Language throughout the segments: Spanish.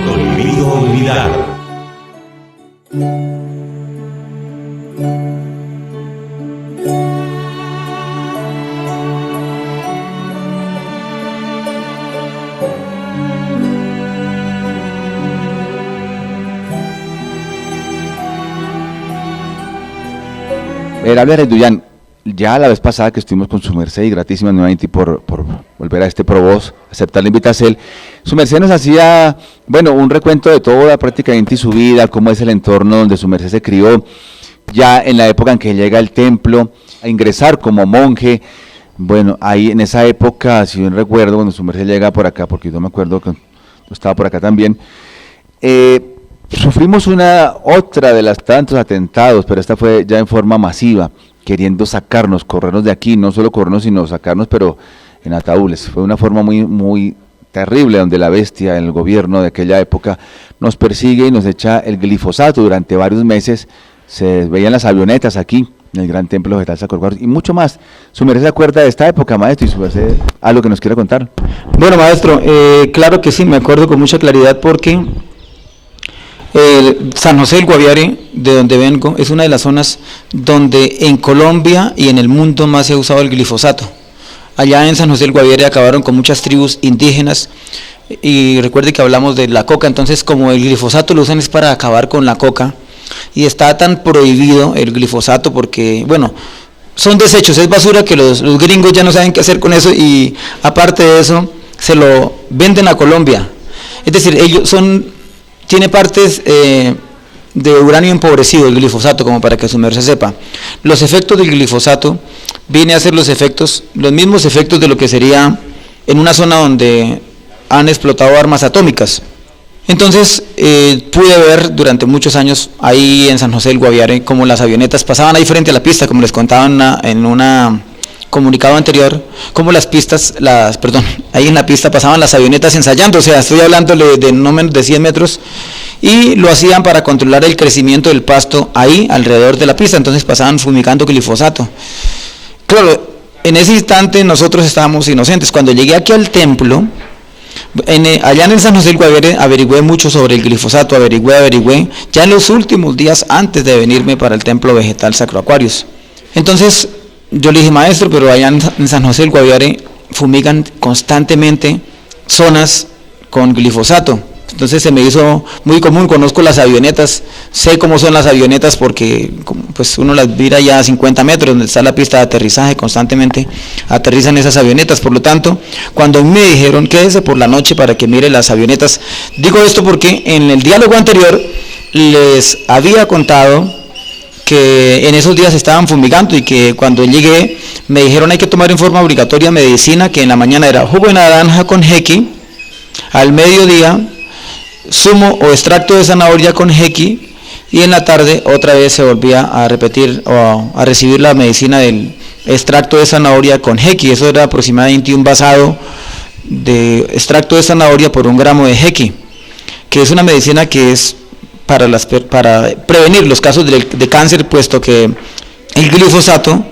Prohibido olvidar. Habla Reduyán, ya la vez pasada que estuvimos con su merced y gratísimas nuevamente por volver a este ProVoz, aceptar la invitación, su merced nos hacía, un recuento de toda prácticamente su vida, cómo es el entorno donde su merced se crió, ya en la época en que llega al templo a ingresar como monje. Ahí en esa época, si bien recuerdo, cuando su merced llega por acá, porque yo me acuerdo que yo estaba por acá también, sufrimos otra de las tantos atentados, pero esta fue ya en forma masiva, queriendo sacarnos, corrernos de aquí, no solo corrernos, sino sacarnos, pero en ataúdes. Fue una forma muy, muy terrible, donde la bestia, el gobierno de aquella época, nos persigue y nos echa el glifosato durante varios meses. Se veían las avionetas aquí, en el Gran Templo Vegetal Sacro Acuarios, y mucho más. Su merced se acuerda de esta época, maestro, y su merced algo que nos quiera contar. Bueno, maestro, claro que sí, me acuerdo con mucha claridad porque San José del Guaviare, de donde vengo, es una de las zonas donde en Colombia y en el mundo más se ha usado el glifosato. Allá en San José del Guaviare acabaron con muchas tribus indígenas, y recuerde que hablamos de la coca. Entonces, como el glifosato lo usan es para acabar con la coca, y está tan prohibido el glifosato porque, son desechos, es basura que los gringos ya no saben qué hacer con eso, y aparte de eso, se lo venden a Colombia. Es decir, tiene partes de uranio empobrecido, el glifosato, como para que su merced sepa. Los efectos del glifosato vienen a ser los mismos efectos de lo que sería en una zona donde han explotado armas atómicas. Entonces, pude ver durante muchos años ahí en San José del Guaviare como las avionetas pasaban ahí frente a la pista, como les contaba en una comunicado anterior, como ahí en la pista pasaban las avionetas ensayando, o sea, estoy hablándole de no menos de 100 metros, y lo hacían para controlar el crecimiento del pasto ahí alrededor de la pista. Entonces pasaban fumigando glifosato. Claro, en ese instante nosotros estábamos inocentes. Cuando llegué aquí al templo, allá en el San José del Guaviare, averigüé mucho sobre el glifosato, averigüé, ya en los últimos días antes de venirme para el Templo Vegetal Sacro Acuarios. Entonces, yo le dije, maestro, pero allá en San José del Guaviare fumigan constantemente zonas con glifosato. Entonces se me hizo muy común, conozco las avionetas, sé cómo son las avionetas porque pues uno las mira ya a 50 metros, donde está la pista de aterrizaje, constantemente aterrizan esas avionetas. Por lo tanto, cuando me dijeron quédese por la noche para que mire las avionetas, digo esto porque en el diálogo anterior les había contado que en esos días estaban fumigando, y que cuando llegué me dijeron hay que tomar en forma obligatoria medicina, que en la mañana era jugo de naranja con jequi, al mediodía zumo o extracto de zanahoria con jequi, y en la tarde otra vez se volvía a repetir o a recibir la medicina del extracto de zanahoria con jequi. Eso era aproximadamente un vasado de extracto de zanahoria por 1 gramo de jequi, que es una medicina que es para prevenir los casos de cáncer, puesto que el glifosato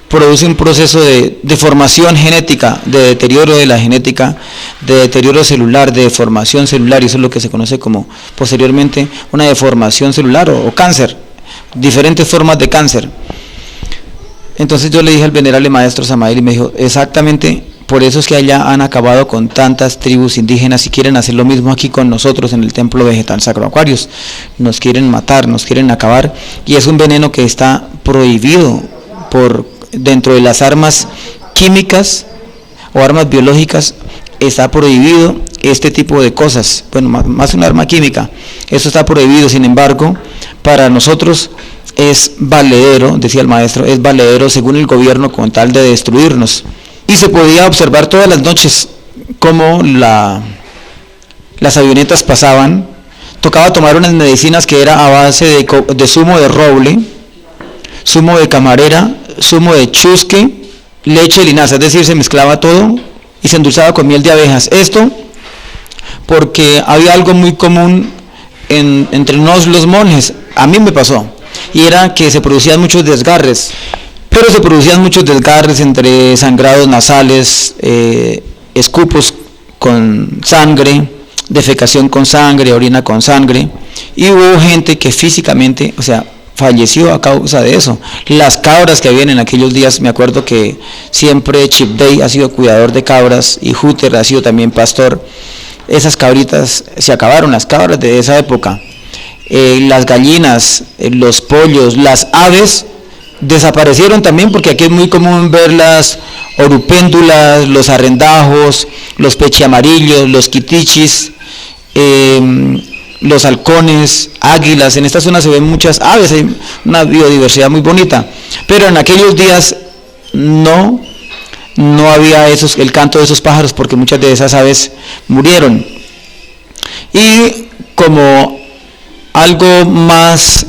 produce un proceso de deformación genética, de deterioro de la genética, de deterioro celular, de deformación celular, y eso es lo que se conoce como posteriormente una deformación celular o cáncer, diferentes formas de cáncer. Entonces yo le dije al venerable maestro Samael, y me dijo, exactamente, por eso es que allá han acabado con tantas tribus indígenas y quieren hacer lo mismo aquí con nosotros en el Templo Vegetal Sacro Acuarios. Nos quieren matar, nos quieren acabar, y es un veneno que está prohibido dentro de las armas químicas o armas biológicas. Está prohibido este tipo de cosas, más una arma química, eso está prohibido. Sin embargo, para nosotros es valedero, decía el maestro, es valedero según el gobierno con tal de destruirnos. Y se podía observar todas las noches cómo las avionetas pasaban. Tocaba tomar unas medicinas que era a base de zumo de roble, zumo de camarera, zumo de chusque, leche de linaza, es decir, se mezclaba todo y se endulzaba con miel de abejas. Esto porque había algo muy común entre los monjes, a mí me pasó, y era que se producían muchos desgarres, entre sangrados nasales, escupos con sangre, defecación con sangre, orina con sangre, y hubo gente que físicamente, o sea, falleció a causa de eso. Las cabras que habían en aquellos días, me acuerdo que siempre Chip Day ha sido cuidador de cabras y Hooter ha sido también pastor. Esas cabritas, se acabaron las cabras de esa época. Las gallinas, los pollos, las aves desaparecieron también, porque aquí es muy común ver las orupéndulas, los arrendajos, los pechiamarillos, los quitichis, los halcones, águilas. En esta zona se ven muchas aves, hay una biodiversidad muy bonita, pero en aquellos días no había el canto de esos pájaros, porque muchas de esas aves murieron. Y como algo más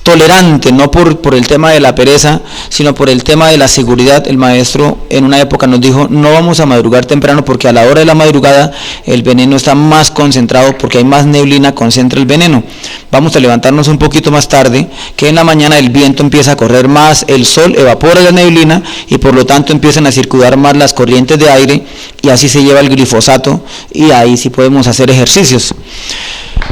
tolerante, no por el tema de la pereza, sino por el tema de la seguridad, el maestro en una época nos dijo: no vamos a madrugar temprano, porque a la hora de la madrugada el veneno está más concentrado, porque hay más neblina, concentra el veneno. Vamos a levantarnos un poquito más tarde, que en la mañana el viento empieza a correr más, el sol evapora la neblina y por lo tanto empiezan a circular más las corrientes de aire, y así se lleva el glifosato, y ahí sí podemos hacer ejercicios.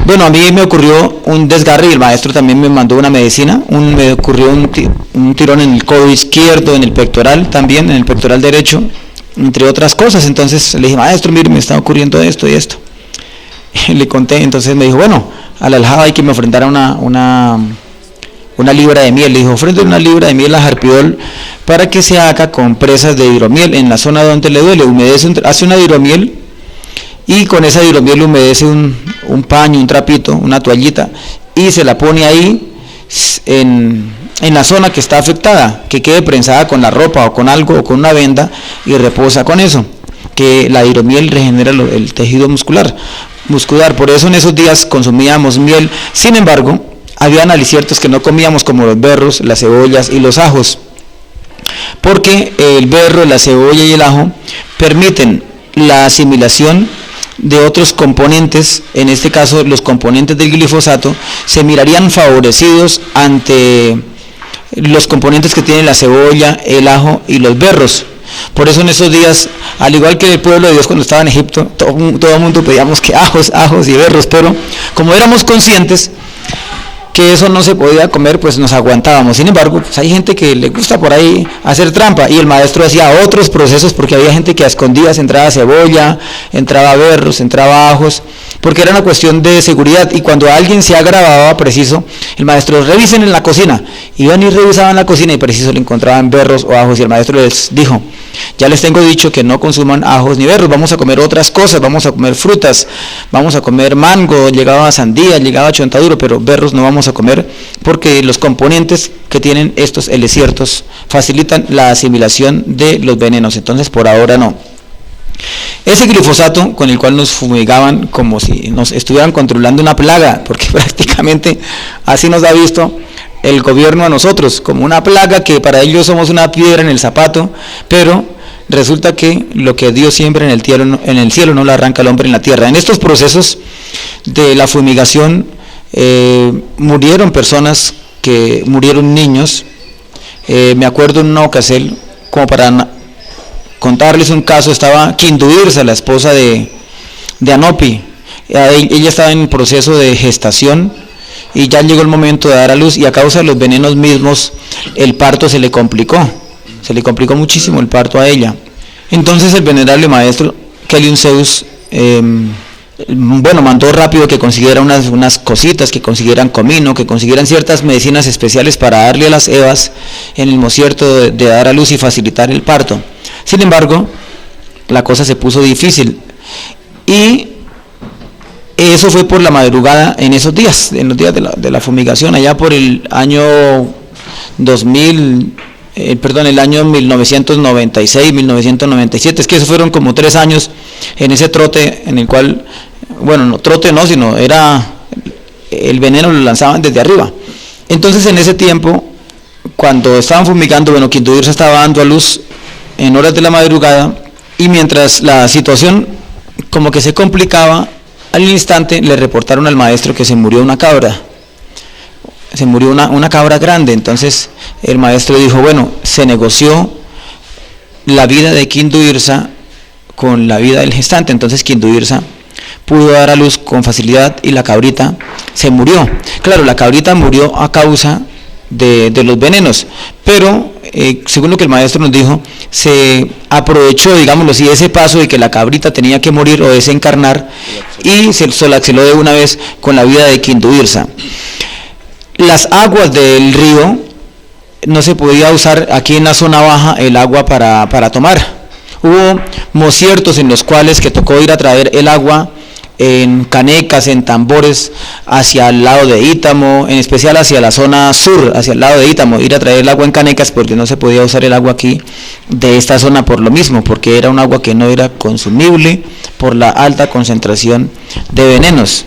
Bueno, a mí me ocurrió un desgarre y el maestro también me mandó una medicina. Me ocurrió un tirón en el codo izquierdo, en el pectoral también, en el pectoral derecho, entre otras cosas. Entonces le dije: maestro, mire, me está ocurriendo esto y esto. Y le conté, entonces me dijo: bueno, al aljaba hay que me ofrendara una libra de miel. Le dijo: ofrende una libra de miel a Jarpidol para que se haga con presas de hidromiel en la zona donde le duele. Hace una hidromiel, y con esa hidromiel humedece un paño, un trapito, una toallita, y se la pone ahí en la zona que está afectada, que quede prensada con la ropa o con algo, o con una venda, y reposa con eso, que la hidromiel regenera el tejido muscular. Por eso en esos días consumíamos miel. Sin embargo, habían aliciertos que no comíamos, como los berros, las cebollas y los ajos, porque el berro, la cebolla y el ajo permiten la asimilación de otros componentes. En este caso, los componentes del glifosato se mirarían favorecidos ante los componentes que tienen la cebolla, el ajo y los berros. Por eso en esos días, al igual que el pueblo de Dios cuando estaba en Egipto, todo el mundo pedíamos que ajos y berros, pero como éramos conscientes que eso no se podía comer, pues nos aguantábamos. Sin embargo, pues hay gente que le gusta por ahí hacer trampa, y el maestro hacía otros procesos, porque había gente que a escondidas entraba cebolla, entraba berros, entraba ajos, porque era una cuestión de seguridad. Y cuando alguien se agravaba, preciso, el maestro: revisen en la cocina. Iban y revisaban la cocina y preciso le encontraban berros o ajos, y el maestro les dijo: ya les tengo dicho que no consuman ajos ni berros, vamos a comer otras cosas, vamos a comer frutas, vamos a comer mango, llegaba sandía, llegaba chontaduro, pero berros no vamos a comer, porque los componentes que tienen estos heliciertos facilitan la asimilación de los venenos. Entonces, por ahora no. Ese glifosato con el cual nos fumigaban como si nos estuvieran controlando una plaga, porque prácticamente así nos ha visto el gobierno a nosotros, como una plaga, que para ellos somos una piedra en el zapato, pero resulta que lo que Dios siembra en el cielo no lo arranca el hombre en la tierra. En estos procesos de la fumigación murieron personas, murieron niños. Me acuerdo en una ocasión, como para contarles un caso, estaba Quinduirsa, la esposa de Anopi. Ella estaba en proceso de gestación y ya llegó el momento de dar a luz, y a causa de los venenos mismos el parto se le complicó muchísimo el parto a ella. Entonces el venerable maestro Keliun Zeus mandó rápido que consiguiera unas cositas, que consiguieran comino, que consiguieran ciertas medicinas especiales para darle a las Evas en el mocierto de dar a luz y facilitar el parto. Sin embargo, la cosa se puso difícil, y eso fue por la madrugada en esos días, en los días de la fumigación, allá por el año 1996, 1997, es que esos fueron como 3 años en ese trote en el cual, sino era el veneno lo lanzaban desde arriba. Entonces en ese tiempo, cuando estaban fumigando, Quinduirsa estaba dando a luz en horas de la madrugada, y mientras la situación como que se complicaba, al instante le reportaron al maestro que se murió una cabra. Se murió una cabra grande. Entonces el maestro dijo: se negoció la vida de Quinduirsa con la vida del gestante. Entonces Quinduirsa pudo dar a luz con facilidad y la cabrita se murió. Claro, la cabrita murió a causa de los venenos, pero según lo que el maestro nos dijo, se aprovechó, digámoslo así, ese paso de que la cabrita tenía que morir o desencarnar y se solaxeló de una vez con la vida de Quinduirsa. Las aguas del río no se podía usar aquí en la zona baja el agua para tomar. Hubo mociertos en los cuales que tocó ir a traer el agua en canecas, en tambores, hacia el lado de Ítamo, en especial hacia la zona sur, hacia el lado de Ítamo, ir a traer el agua en canecas porque no se podía usar el agua aquí de esta zona por lo mismo, porque era un agua que no era consumible por la alta concentración de venenos.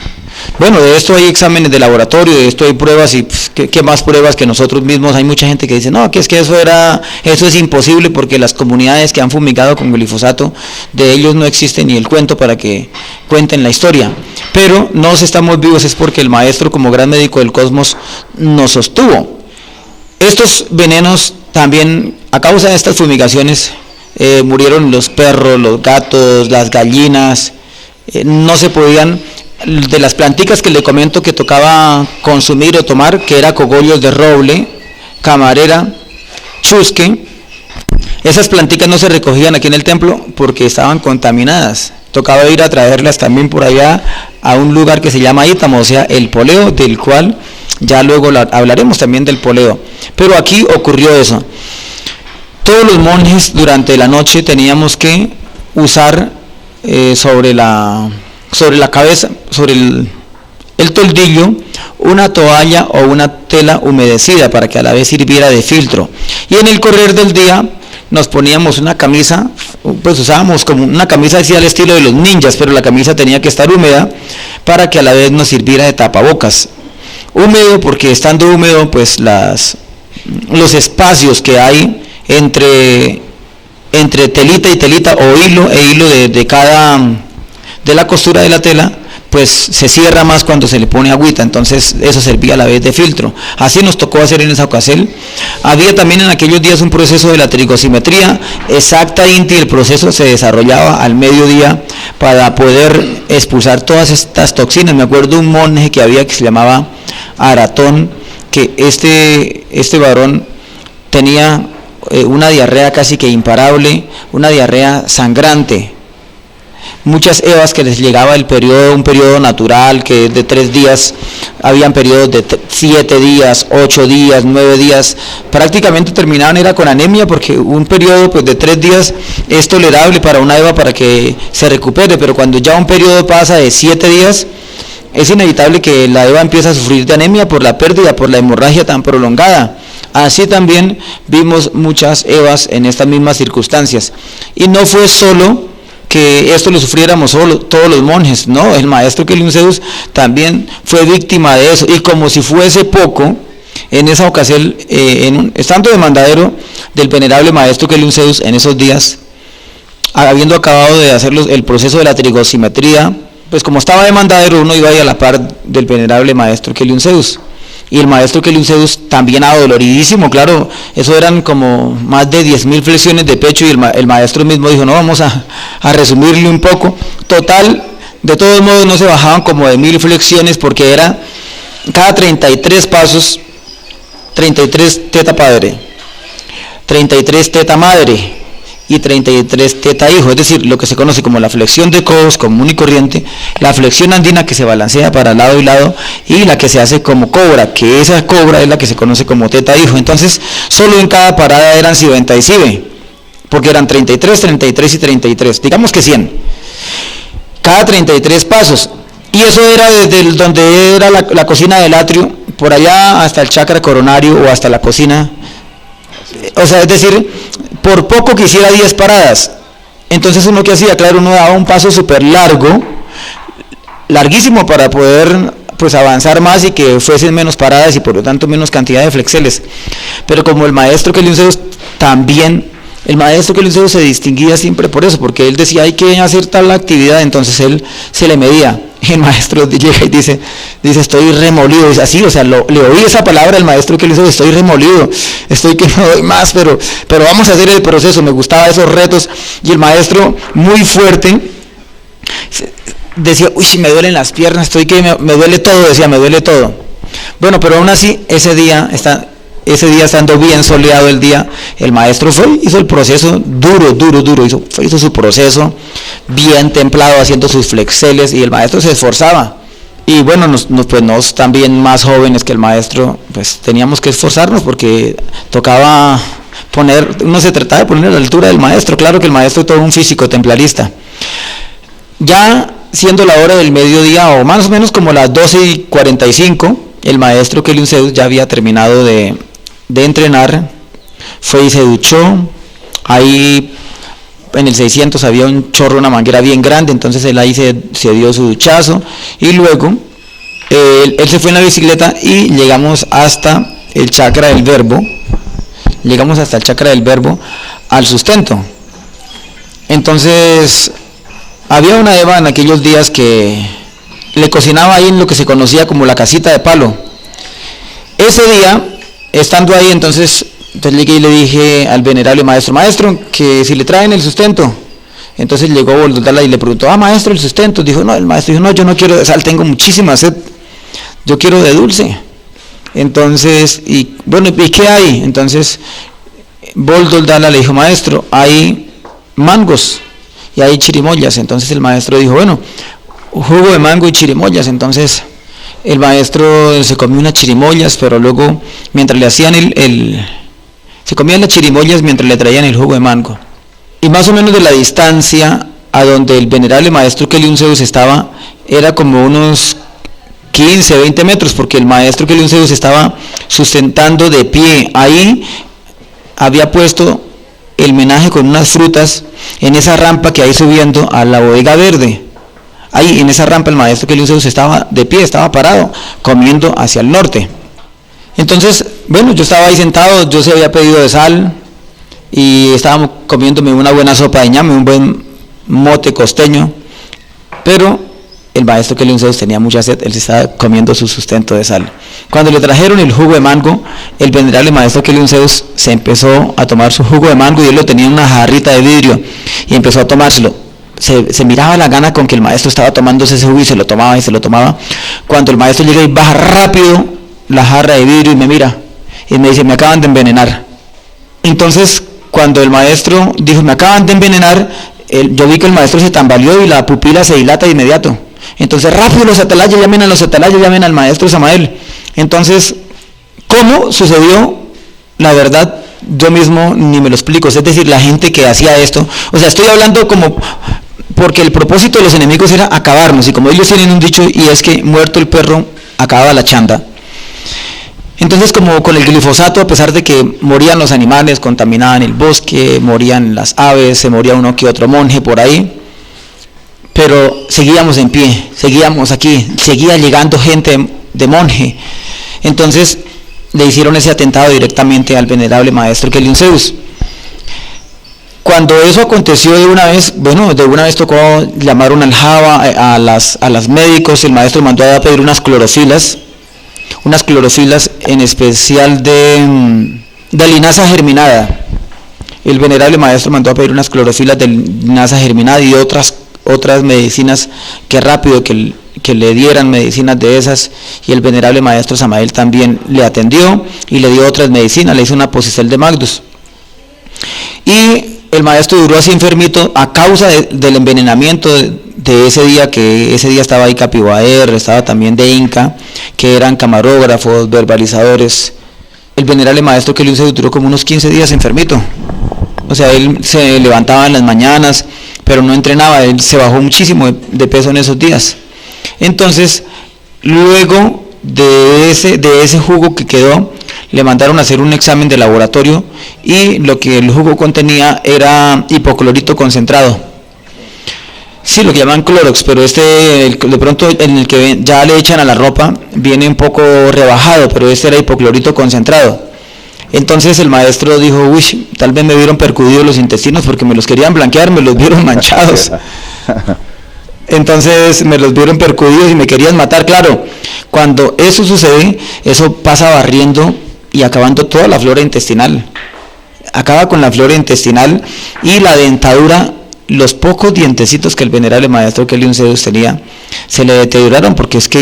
Bueno, de esto hay exámenes de laboratorio, de esto hay pruebas y ¿qué más pruebas que nosotros mismos? Hay mucha gente que dice, no, que es que eso es imposible porque las comunidades que han fumigado con glifosato, de ellos no existe ni el cuento para que cuenten la historia. Pero no estamos vivos es porque el maestro como gran médico del cosmos nos sostuvo. Estos venenos también, a causa de estas fumigaciones, murieron los perros, los gatos, las gallinas, no se podían... De las planticas que le comento que tocaba consumir o tomar, que era cogollos de roble, camarera, chusque, esas planticas no se recogían aquí en el templo porque estaban contaminadas. Tocaba ir a traerlas también por allá a un lugar que se llama Ítamo, o sea, el poleo, del cual ya luego hablaremos también del poleo. Pero aquí ocurrió eso. Todos los monjes durante la noche teníamos que usar sobre la cabeza, sobre el toldillo, una toalla o una tela humedecida para que a la vez sirviera de filtro. Y en el correr del día nos poníamos una camisa, pues usábamos como una camisa así al estilo de los ninjas, pero la camisa tenía que estar húmeda para que a la vez nos sirviera de tapabocas. Húmedo porque estando húmedo, pues los espacios que hay entre telita y telita o hilo e hilo de la costura de la tela, pues se cierra más cuando se le pone agüita, entonces eso servía a la vez de filtro. Así nos tocó hacer en esa ocasión. Había también en aquellos días un proceso de la trigosimetría exactamente, y el proceso se desarrollaba al mediodía para poder expulsar todas estas toxinas. Me acuerdo un monje que había que se llamaba Aratón, que este varón tenía una diarrea casi que imparable, una diarrea sangrante. Muchas evas que les llegaba un periodo natural que es de 3 días, habían periodos de 7 días, 8 días, 9 días, prácticamente terminaban era con anemia porque un periodo pues de 3 días es tolerable para una eva para que se recupere, pero cuando ya un periodo pasa de 7 días, es inevitable que la eva empiece a sufrir de anemia por la pérdida, por la hemorragia tan prolongada. Así también vimos muchas evas en estas mismas circunstancias. Y no fue solo que esto lo sufriéramos todos los monjes, no, el maestro Queliún Zeus también fue víctima de eso, y como si fuese poco, en esa ocasión, estando de mandadero del venerable maestro Queliún Zeus en esos días, habiendo acabado de hacer el proceso de la trigosimetría, pues como estaba de mandadero uno iba ahí a la par del venerable maestro Queliún Zeus. Y el maestro Queliún Zeus también adoloridísimo, claro, eso eran como más de 10.000 flexiones de pecho, y el maestro mismo dijo, no, vamos a resumirle un poco. Total, de todos modos no se bajaban como de 1.000 flexiones porque era cada 33 pasos, 33 teta padre, 33 teta madre y 33 teta hijo, es decir, lo que se conoce como la flexión de codos común y corriente, la flexión andina que se balancea para lado y lado, y la que se hace como cobra, que esa cobra es la que se conoce como teta hijo. Entonces, solo en cada parada eran 50 y sibe, porque eran 33, 33 y 33, digamos que 100, cada 33 pasos, y eso era desde donde era la cocina del atrio, por allá hasta el chakra coronario o hasta la cocina. O sea, es decir, por poco que hiciera 10 paradas. Entonces uno que hacía, claro, uno daba un paso súper larguísimo para poder pues avanzar más y que fuesen menos paradas y por lo tanto menos cantidad de flexeles. Pero como el maestro Queliún Zeus también El maestro Kelion Zeus se distinguía siempre por eso, porque él decía hay que hacer tal actividad, entonces él se le medía. Y el maestro llega y dice estoy remolido, dice así, o sea, le oí esa palabra al maestro Kelion Zeus, estoy remolido, estoy que no doy más, pero vamos a hacer el proceso. Me gustaba esos retos, y el maestro muy fuerte decía, uy, me duelen las piernas, estoy que me duele todo, decía, me duele todo. Bueno, pero aún así, ese día estando bien soleado el día, el maestro hizo el proceso duro, hizo su proceso bien templado, haciendo sus flexeles, y el maestro se esforzaba. Y bueno, nos también más jóvenes que el maestro, pues teníamos que esforzarnos, porque tocaba uno se trataba de poner a la altura del maestro. Claro que el maestro es todo un físico templarista. Ya siendo la hora del mediodía, o más o menos como las 12:45, el maestro Kelion Zeus ya había terminado de entrenar, fue y se duchó. Ahí en el 600 había un chorro, una manguera bien grande, entonces él ahí se dio su duchazo, y luego él se fue en la bicicleta y llegamos hasta el chakra del verbo, al sustento. Entonces había una Eva en aquellos días que le cocinaba ahí en lo que se conocía como la casita de palo. Ese día, estando ahí, entonces llegué y le dije al venerable maestro, que si le traen el sustento. Entonces llegó Boldodala y le preguntó, maestro, el sustento. Dijo, no, el maestro dijo, no, yo no quiero de sal, tengo muchísima sed, yo quiero de dulce. Entonces, y bueno, ¿y qué hay? Entonces Boldodala le dijo, maestro, hay mangos y hay chirimoyas. Entonces el maestro dijo, bueno, jugo de mango y chirimoyas. Entonces el maestro se comió unas chirimoyas, pero luego mientras le hacían se comían las chirimoyas mientras le traían el jugo de mango. Y más o menos de la distancia a donde el venerable maestro Kelion Zeus estaba, era como unos 15, 20 metros, porque el maestro Kelion Zeus estaba sustentando de pie. Ahí había puesto el menaje con unas frutas en esa rampa que hay subiendo a la bodega verde. Ahí en esa rampa el maestro Kelion Zeus estaba de pie, estaba parado, comiendo hacia el norte. Entonces, bueno, yo estaba ahí sentado, yo se había pedido de sal, y estábamos comiéndome una buena sopa de ñame, un buen mote costeño, pero el maestro Kelion Zeus tenía mucha sed, él se estaba comiendo su sustento de sal. Cuando le trajeron el jugo de mango, el venerable maestro Kelion Zeus se empezó a tomar su jugo de mango, y él lo tenía en una jarrita de vidrio, y empezó a tomárselo. Se miraba la gana con que el maestro estaba tomándose ese jugo, y se lo tomaba. Cuando el maestro llega y baja rápido la jarra de vidrio y me mira, y me dice, me acaban de envenenar. Entonces, cuando el maestro dijo, me acaban de envenenar, yo vi que el maestro se tambaleó y la pupila se dilata de inmediato. Entonces, rápido, los atalayas, llamen al maestro Samael. Entonces, ¿cómo sucedió? La verdad, yo mismo ni me lo explico. Es decir, la gente que hacía esto, o sea, estoy hablando como, porque el propósito de los enemigos era acabarnos, y como ellos tienen un dicho, y es que muerto el perro, acaba la chanda. Entonces, como con el glifosato, a pesar de que morían los animales, contaminaban el bosque, morían las aves, se moría uno que otro monje por ahí, pero seguíamos en pie, seguíamos aquí, seguía llegando gente de monje. Entonces le hicieron ese atentado directamente al venerable maestro Kelion Zeus. Cuando eso aconteció de una vez tocó, llamaron al Java, a las médicos. El maestro mandó a pedir unas clorofilas en especial de linaza germinada. El venerable maestro mandó a pedir unas clorofilas de linaza germinada y otras medicinas, que rápido que le dieran medicinas de esas, y el venerable maestro Samael también le atendió y le dio otras medicinas, le hizo una posicel de Magnus. Y el maestro duró así enfermito a causa del envenenamiento de ese día, que ese día estaba ahí Capibaer, estaba también de Inca, que eran camarógrafos, verbalizadores. El venerable maestro Kelion Zeus duró como unos 15 días enfermito. O sea, él se levantaba en las mañanas, pero no entrenaba, él se bajó muchísimo de peso en esos días. Entonces, luego de ese jugo que quedó, le mandaron a hacer un examen de laboratorio, y lo que el jugo contenía era hipoclorito concentrado. Sí, lo que llaman Clorox, pero de pronto en el que ya le echan a la ropa viene un poco rebajado, pero este era hipoclorito concentrado. Entonces el maestro dijo, uy, tal vez me vieron percudidos los intestinos porque me los querían blanquear, me los vieron manchados. Entonces me los vieron percudidos y me querían matar. Claro, cuando eso sucede, eso pasa barriendo y acabando toda la flora intestinal. Acaba con la flora intestinal y la dentadura. Los pocos dientecitos que el venerable maestro Kelion Zeus tenía se le deterioraron, porque es que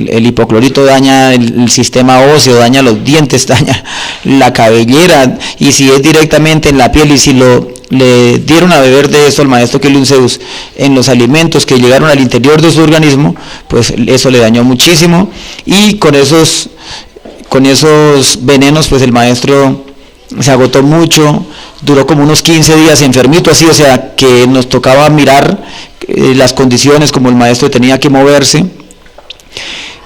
el hipoclorito daña el sistema óseo, daña los dientes, daña la cabellera, y si es directamente en la piel, y si le dieron a beber de esto al maestro Kelion Zeus en los alimentos que llegaron al interior de su organismo, pues eso le dañó muchísimo, y con esos venenos pues el maestro se agotó mucho, duró como unos 15 días enfermito así, o sea que nos tocaba mirar las condiciones como el maestro tenía que moverse.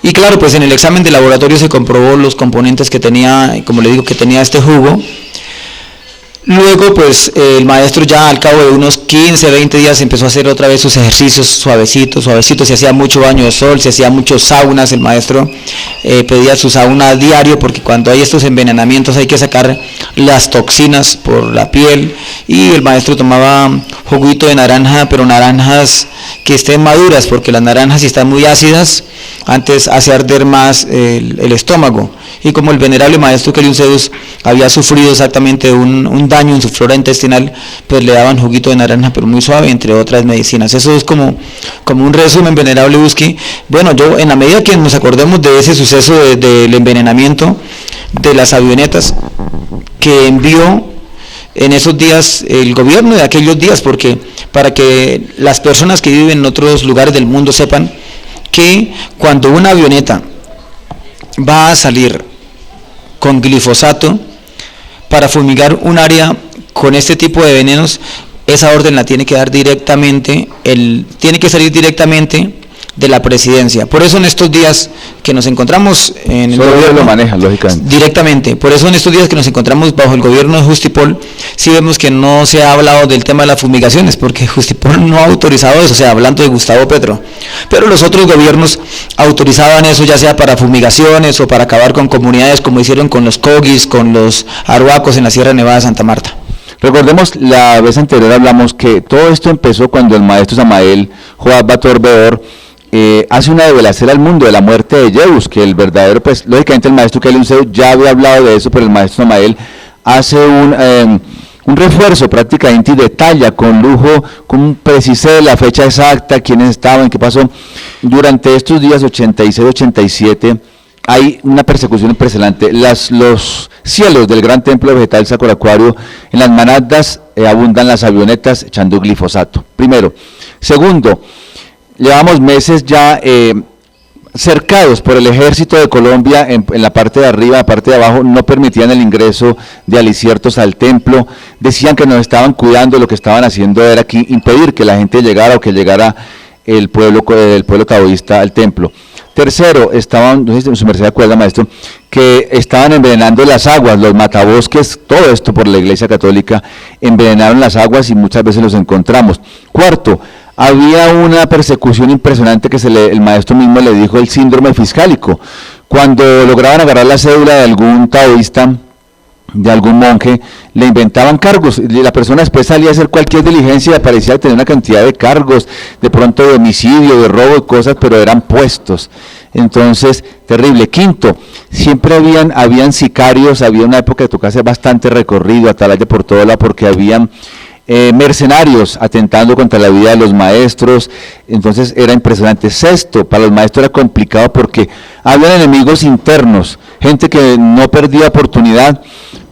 Y claro, pues en el examen de laboratorio se comprobó los componentes que tenía, como le digo, que tenía este jugo. Luego pues el maestro ya al cabo de unos 15, 20 días empezó a hacer otra vez sus ejercicios suavecitos, se hacía mucho baño de sol, se hacía muchos saunas, el maestro pedía su sauna diario, porque cuando hay estos envenenamientos hay que sacar las toxinas por la piel, y el maestro tomaba juguito de naranja, pero naranjas que estén maduras, porque las naranjas si están muy ácidas, antes hace arder más el estómago. Y como el venerable maestro Kelion Zeus había sufrido exactamente un daño en su flora intestinal, pues le daban juguito de naranja, pero muy suave, entre otras medicinas. Eso es como un resumen, venerable Busqui. Bueno, yo en la medida que nos acordemos de ese suceso del envenenamiento de las avionetas que envió en esos días el gobierno de aquellos días, porque para que las personas que viven en otros lugares del mundo sepan que cuando una avioneta va a salir con glifosato para fumigar un área con este tipo de venenos, esa orden la tiene que dar directamente, tiene que salir directamente de la presidencia. Por eso en estos días que nos encontramos en el gobierno, lo maneja, lógicamente. Directamente. Por eso en estos días que nos encontramos bajo el gobierno de Justipol, sí vemos que no se ha hablado del tema de las fumigaciones, porque Justipol no ha autorizado eso, o sea, hablando de Gustavo Petro. Pero los otros gobiernos autorizaban eso, ya sea para fumigaciones o para acabar con comunidades, como hicieron con los Cogis, con los Arhuacos en la Sierra Nevada de Santa Marta. Recordemos, la vez anterior hablamos que todo esto empezó cuando el maestro Samael Joab Bator-Beor hace una develación al mundo de la muerte de Zeus, que el verdadero, pues lógicamente el maestro Kelion Zeus ya había hablado de eso, pero el maestro Samael hace un refuerzo prácticamente y detalla con lujo, con precise la fecha exacta, quiénes estaban, qué pasó. Durante estos días 86-87 hay una persecución impresionante. Los cielos del gran templo vegetal Sacroacuario, en las manadas abundan las avionetas echando glifosato, primero. Segundo, llevamos meses ya cercados por el ejército de Colombia en la parte de arriba, la parte de abajo, no permitían el ingreso de aliciertos al templo, decían que nos estaban cuidando, lo que estaban haciendo era aquí impedir que la gente llegara o que llegara el pueblo taoísta al templo. Tercero, estaban, no sé si su merced acuerda, maestro, que estaban envenenando las aguas, los matabosques, todo esto por la Iglesia Católica, envenenaron las aguas y muchas veces los encontramos. Cuarto, había una persecución impresionante que el maestro mismo le dijo el síndrome fiscálico. Cuando lograban agarrar la cédula de algún taoísta, de algún monje, le inventaban cargos, y la persona después salía a hacer cualquier diligencia y aparecía tener una cantidad de cargos, de pronto de homicidio, de robo y cosas, pero eran puestos. Entonces, terrible. Quinto, siempre habían sicarios, había una época que tocaba hacer bastante recorrido, atalaya por todo lado, porque habían mercenarios atentando contra la vida de los maestros, entonces era impresionante. Sexto, para los maestros era complicado porque había enemigos internos, gente que no perdía oportunidad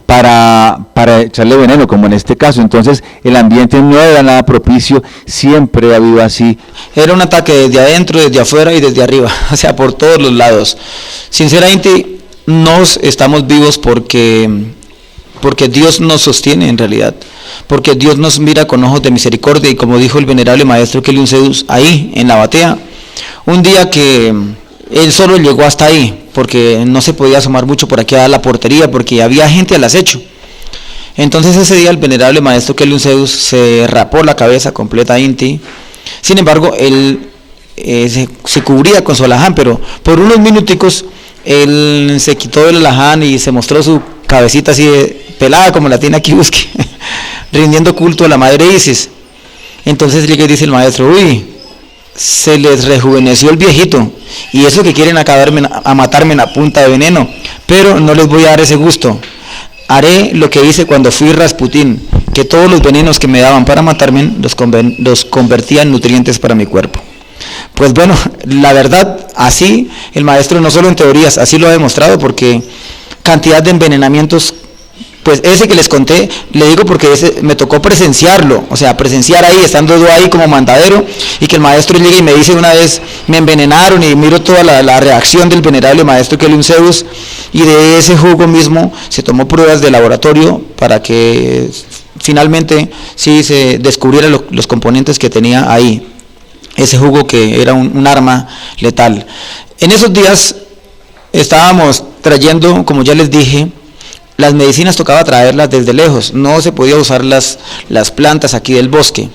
para echarle veneno, como en este caso. Entonces el ambiente no era nada propicio, siempre ha habido así. Era un ataque desde adentro, desde afuera y desde arriba, o sea, por todos los lados. Sinceramente, nos estamos vivos porque Dios nos sostiene en realidad, porque Dios nos mira con ojos de misericordia, y como dijo el venerable maestro Kelion Zeus ahí en la batea, un día que él solo llegó hasta ahí, porque no se podía asomar mucho por aquí a la portería, porque había gente al acecho. Entonces ese día el venerable maestro Kelion Zeus se rapó la cabeza completa Inti. Sin embargo, él se cubría con su alaján, pero por unos minuticos él se quitó el alaján y se mostró su cabecita así pelada como la tiene aquí Busque, rindiendo culto a la madre Isis. Entonces llega y dice el maestro, uy, se les rejuveneció el viejito, y eso que quieren a matarme a punta de veneno, pero no les voy a dar ese gusto. Haré lo que hice cuando fui Rasputín, que todos los venenos que me daban para matarme los convertía en nutrientes para mi cuerpo. Pues bueno, la verdad, así el maestro no solo en teorías, así lo ha demostrado, porque cantidad de envenenamientos, pues ese que les conté, le digo porque ese me tocó presenciarlo, o sea, presenciar ahí, estando yo ahí como mandadero, y que el maestro llegue y me dice una vez, me envenenaron, y miro toda la reacción del venerable maestro Kelium Zeus, y de ese jugo mismo se tomó pruebas de laboratorio para que finalmente sí se descubrieran los componentes que tenía ahí, ese jugo que era un arma letal. En esos días estábamos trayendo, como ya les dije, las medicinas tocaba traerlas desde lejos, no se podía usar las plantas aquí del bosque,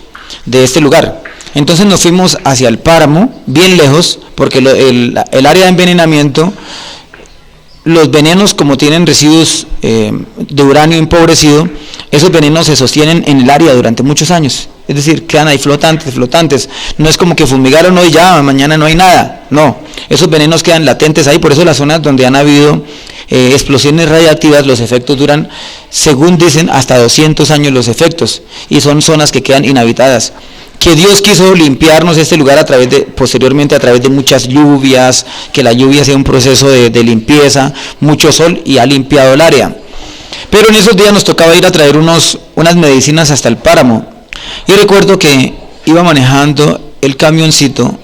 de este lugar. Entonces nos fuimos hacia el páramo, bien lejos, porque el área de envenenamiento, los venenos como tienen residuos de uranio empobrecido, esos venenos se sostienen en el área durante muchos años. Es decir, quedan ahí flotantes. No es como que fumigaron hoy ya, mañana no hay nada. No, esos venenos quedan latentes ahí, por eso las zonas donde han habido explosiones radiactivas, los efectos duran, según dicen, hasta 200 años los efectos, y son zonas que quedan inhabitadas. Que Dios quiso limpiarnos este lugar posteriormente a través de muchas lluvias, que la lluvia sea un proceso de limpieza, mucho sol, y ha limpiado el área. Pero en esos días nos tocaba ir a traer unas medicinas hasta el páramo. Y recuerdo que iba manejando el camioncito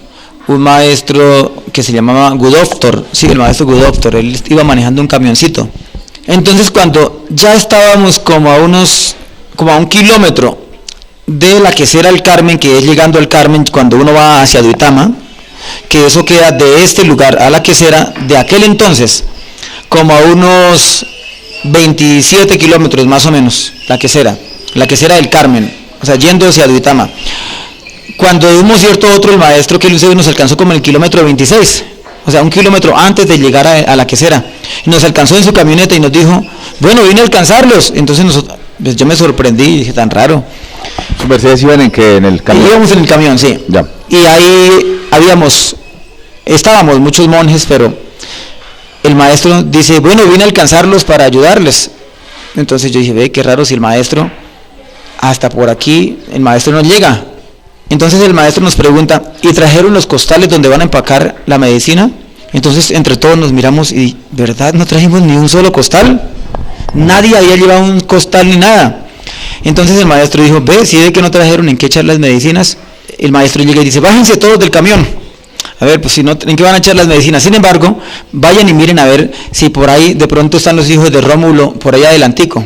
un maestro que se llamaba Gudoftor, sí, el maestro Gudoftor, él iba manejando un camioncito. Entonces cuando ya estábamos como a un kilómetro de la quesera El Carmen, que es llegando al Carmen cuando uno va hacia Duitama, que eso queda de este lugar a la quesera de aquel entonces, como a unos 27 kilómetros más o menos, la quesera del Carmen, o sea, yendo hacia Duitama. Cuando de un cierto otro, el maestro que nos alcanzó como en el kilómetro 26, o sea, un kilómetro antes de llegar a la quesera, y nos alcanzó en su camioneta y nos dijo, bueno, vine a alcanzarlos. Entonces pues yo me sorprendí y dije, tan raro. ¿Sus mercedes iban en qué? ¿En el camión? Íbamos en el camión, sí. Ya. Y ahí estábamos muchos monjes, pero el maestro dice, bueno, vine a alcanzarlos para ayudarles. Entonces yo dije, ve, qué raro, si el maestro, hasta por aquí, el maestro no llega. Entonces el maestro nos pregunta, ¿y trajeron los costales donde van a empacar la medicina? Entonces entre todos nos miramos y, ¿verdad? No trajimos ni un solo costal. Nadie había llevado un costal ni nada. Entonces el maestro dijo, ve, si ve que no trajeron en qué echar las medicinas. El maestro llega y dice, bájense todos del camión. A ver, pues si no, ¿en qué van a echar las medicinas? Sin embargo, vayan y miren a ver si por ahí de pronto están los hijos de Rómulo, por allá adelantico.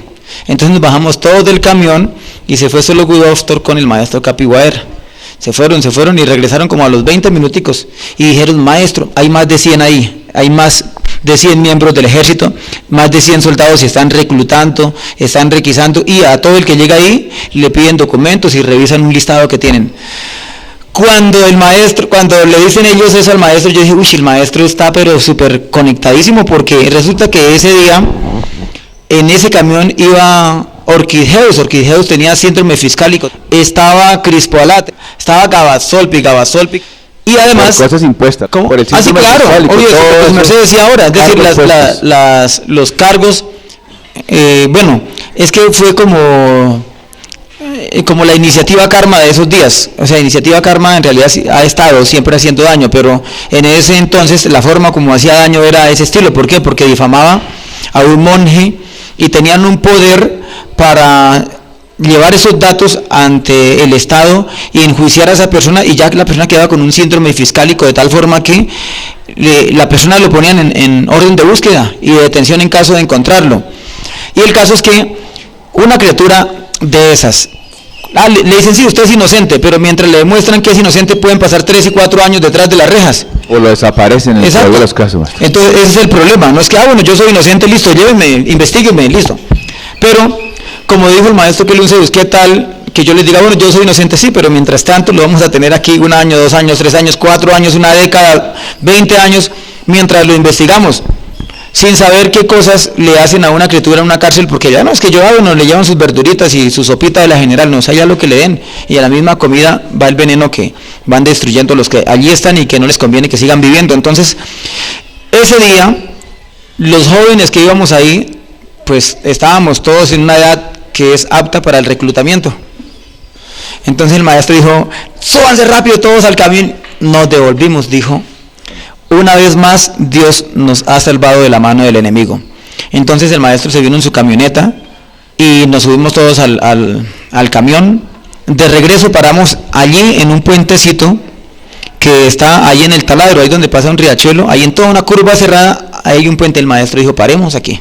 Entonces nos bajamos todos del camión y se fue solo Gudoftor con el maestro Capiwaer. Se fueron y regresaron como a los 20 minuticos y dijeron, maestro, hay más de 100 ahí, hay más de 100 miembros del ejército, más de 100 soldados se están reclutando, están requisando, y a todo el que llega ahí le piden documentos y revisan un listado que tienen. Cuando le dicen ellos eso al maestro, yo dije, uy, el maestro está pero súper conectadísimo, porque resulta que ese día en ese camión iba Orquideus tenía síndrome fiscálico, estaba Crispoalate, estaba Gabazolpic, y además por cosas impuestas, ¿cómo? Por el Sí, claro, obvio, pues Mercedes decía ahora, es decir, los cargos, bueno, es que fue como la iniciativa Karma de esos días. O sea, iniciativa Karma en realidad ha estado siempre haciendo daño, pero en ese entonces la forma como hacía daño era ese estilo. ¿Por qué? Porque difamaba a un monje y tenían un poder para llevar esos datos ante el Estado y enjuiciar a esa persona, y ya la persona quedaba con un síndrome fiscálico de tal forma que la persona lo ponían en orden de búsqueda y de detención en caso de encontrarlo. Y el caso es que una criatura de esas, le dicen, sí, usted es inocente, pero mientras le demuestran que es inocente pueden pasar 3 y 4 años detrás de las rejas. O lo desaparecen en el peor de los casos. Entonces ese es el problema, no es que, bueno, yo soy inocente, listo, llévenme, investíguenme, listo. Pero, como dijo el maestro Kelium Zeus, ¿qué tal que yo les diga, bueno, yo soy inocente, sí, pero mientras tanto lo vamos a tener aquí 1 año, 2 años, 3 años, 4 años, 1 década, 20 años, mientras lo investigamos? sin saber qué cosas le hacen a una criatura en una cárcel, porque ya no es que yo hago, no le llevan sus verduritas y su sopita de la general, no, o sea, ya lo que le den, y a la misma comida va el veneno que van destruyendo los que allí están y que no les conviene que sigan viviendo. Entonces, ese día, los jóvenes que íbamos ahí, pues estábamos todos en una edad que es apta para el reclutamiento. Entonces el maestro dijo, súbanse rápido todos al camión. Nos devolvimos, dijo, una vez más Dios nos ha salvado de la mano del enemigo. Entonces el maestro se vino en su camioneta y nos subimos todos al camión. De regreso paramos allí en un puentecito que está ahí en el taladro, ahí donde pasa un riachuelo, ahí en toda una curva cerrada, hay un puente. El maestro dijo, paremos aquí,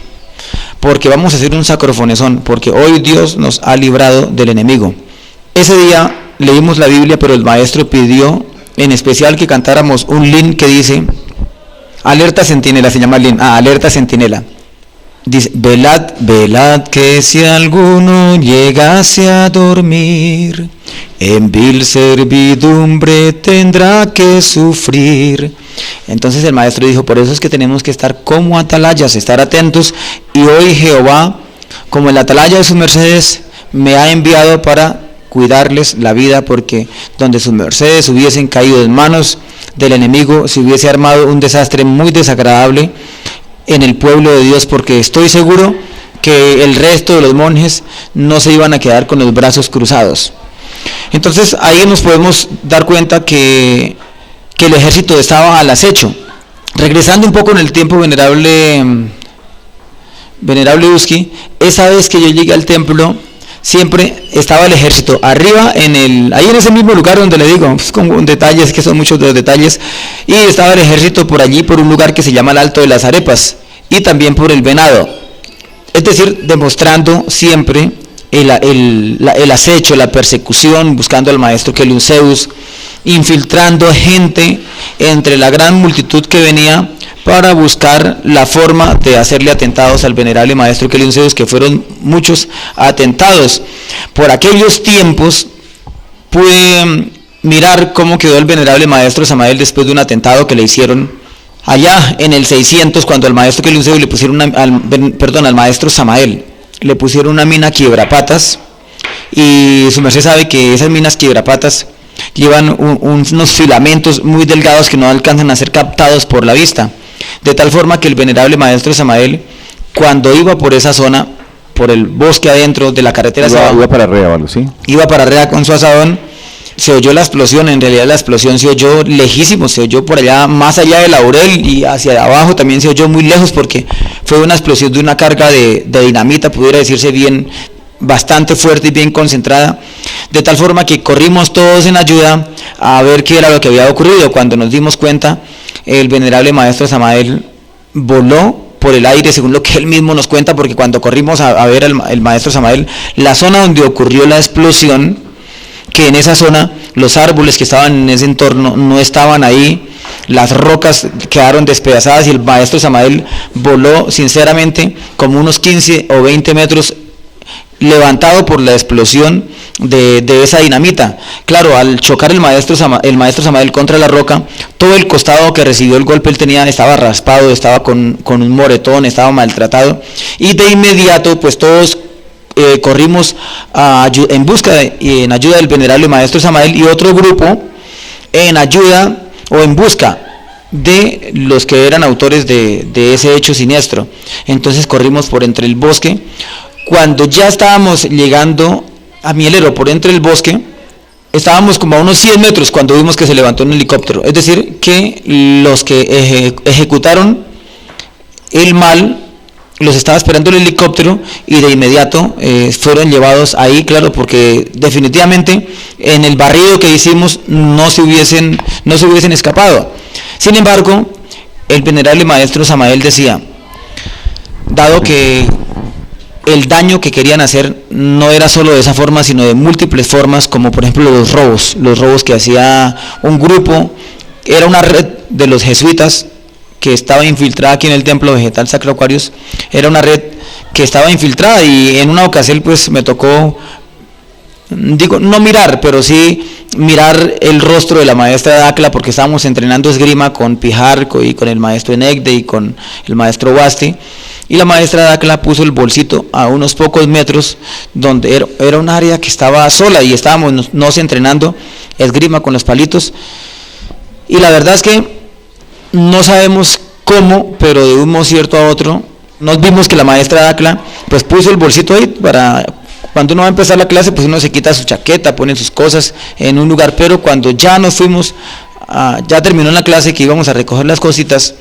porque vamos a hacer un sacrofonezón, porque hoy Dios nos ha librado del enemigo. Ese día leímos la Biblia, pero el maestro pidió en especial que cantáramos un lin que dice, alerta centinela, se llama lin, alerta centinela. Dice, velad, velad que si alguno llegase a dormir, en vil servidumbre tendrá que sufrir. Entonces el maestro dijo, por eso es que tenemos que estar como atalayas, estar atentos, y hoy Jehová, como el atalaya de sus mercedes, me ha enviado para cuidarles la vida, porque donde sus mercedes hubiesen caído en manos del enemigo, se hubiese armado un desastre muy desagradable en el pueblo de Dios, porque estoy seguro que el resto de los monjes no se iban a quedar con los brazos cruzados. Entonces ahí nos podemos dar cuenta que el ejército estaba al acecho. Regresando un poco en el tiempo, venerable Uski, esa vez que yo llegué al templo, siempre estaba el ejército arriba ahí en ese mismo lugar donde le digo, pues con detalles, que son muchos de los detalles, y estaba el ejército por allí, por un lugar que se llama el Alto de las Arepas, y también por el Venado, es decir, demostrando siempre el acecho, la persecución, buscando al maestro Queluceus, infiltrando gente entre la gran multitud que venía para buscar la forma de hacerle atentados al venerable maestro Queluceus, que fueron muchos atentados. Por aquellos tiempos pude mirar cómo quedó el venerable maestro Samael después de un atentado que le hicieron allá en el 600, cuando al maestro Queluceus le pusieron al maestro Samael le pusieron una mina quiebrapatas, y su merced sabe que esas minas quiebrapatas llevan unos filamentos muy delgados que no alcanzan a ser captados por la vista, de tal forma que el venerable maestro Samael, cuando iba por esa zona, por el bosque adentro de la carretera, iba para arriba, ¿vale? ¿Sí? Iba para arriba con su asadón, se oyó la explosión. En realidad la explosión se oyó lejísimo, se oyó por allá, más allá de Laurel, y hacia abajo también se oyó muy lejos, porque fue una explosión de una carga de dinamita, pudiera decirse bien, bastante fuerte y bien concentrada, de tal forma que corrimos todos en ayuda a ver qué era lo que había ocurrido. Cuando nos dimos cuenta, el venerable maestro Samael voló por el aire, según lo que él mismo nos cuenta, porque cuando corrimos a ver al maestro Samael, la zona donde ocurrió la explosión, que en esa zona los árboles que estaban en ese entorno no estaban ahí, las rocas quedaron despedazadas, y el maestro Samael voló sinceramente como unos 15 o 20 metros, levantado por la explosión de esa dinamita. Claro, al chocar el maestro Samael contra la roca, todo el costado que recibió el golpe estaba raspado, estaba con un moretón, estaba maltratado, y de inmediato pues todos corrimos en busca y en ayuda del venerable maestro Samael, y otro grupo en ayuda o en busca de los que eran autores de ese hecho siniestro. Entonces corrimos por entre el bosque. Cuando ya estábamos llegando a Mielero, por entre el bosque, estábamos como a unos 100 metros cuando vimos que se levantó un helicóptero. Es decir, que los que ejecutaron el mal los estaba esperando el helicóptero, y de inmediato fueron llevados ahí, claro, porque definitivamente en el barrido que hicimos no se hubiesen escapado. Sin embargo, el venerable maestro Samael decía, dado que el daño que querían hacer no era solo de esa forma, sino de múltiples formas, como por ejemplo los robos que hacía un grupo, era una red de los jesuitas que estaba infiltrada aquí en el templo vegetal Sacro Aquarius. Era una red que estaba infiltrada, y en una ocasión pues me tocó digo, no mirar, pero sí mirar el rostro de la maestra Dacla, porque estábamos entrenando esgrima con Pijarco y con el maestro Enegde y con el maestro Wasti, y la maestra Dacla puso el bolsito a unos pocos metros, donde era un área que estaba sola y estábamos nos entrenando esgrima con los palitos, y la verdad es que no sabemos cómo, pero de un modo cierto a otro, nos vimos que la maestra Dacla pues puso el bolsito ahí para... Cuando uno va a empezar la clase, pues uno se quita su chaqueta, pone sus cosas en un lugar, pero cuando ya nos fuimos, ya terminó la clase, que íbamos a recoger las cositas,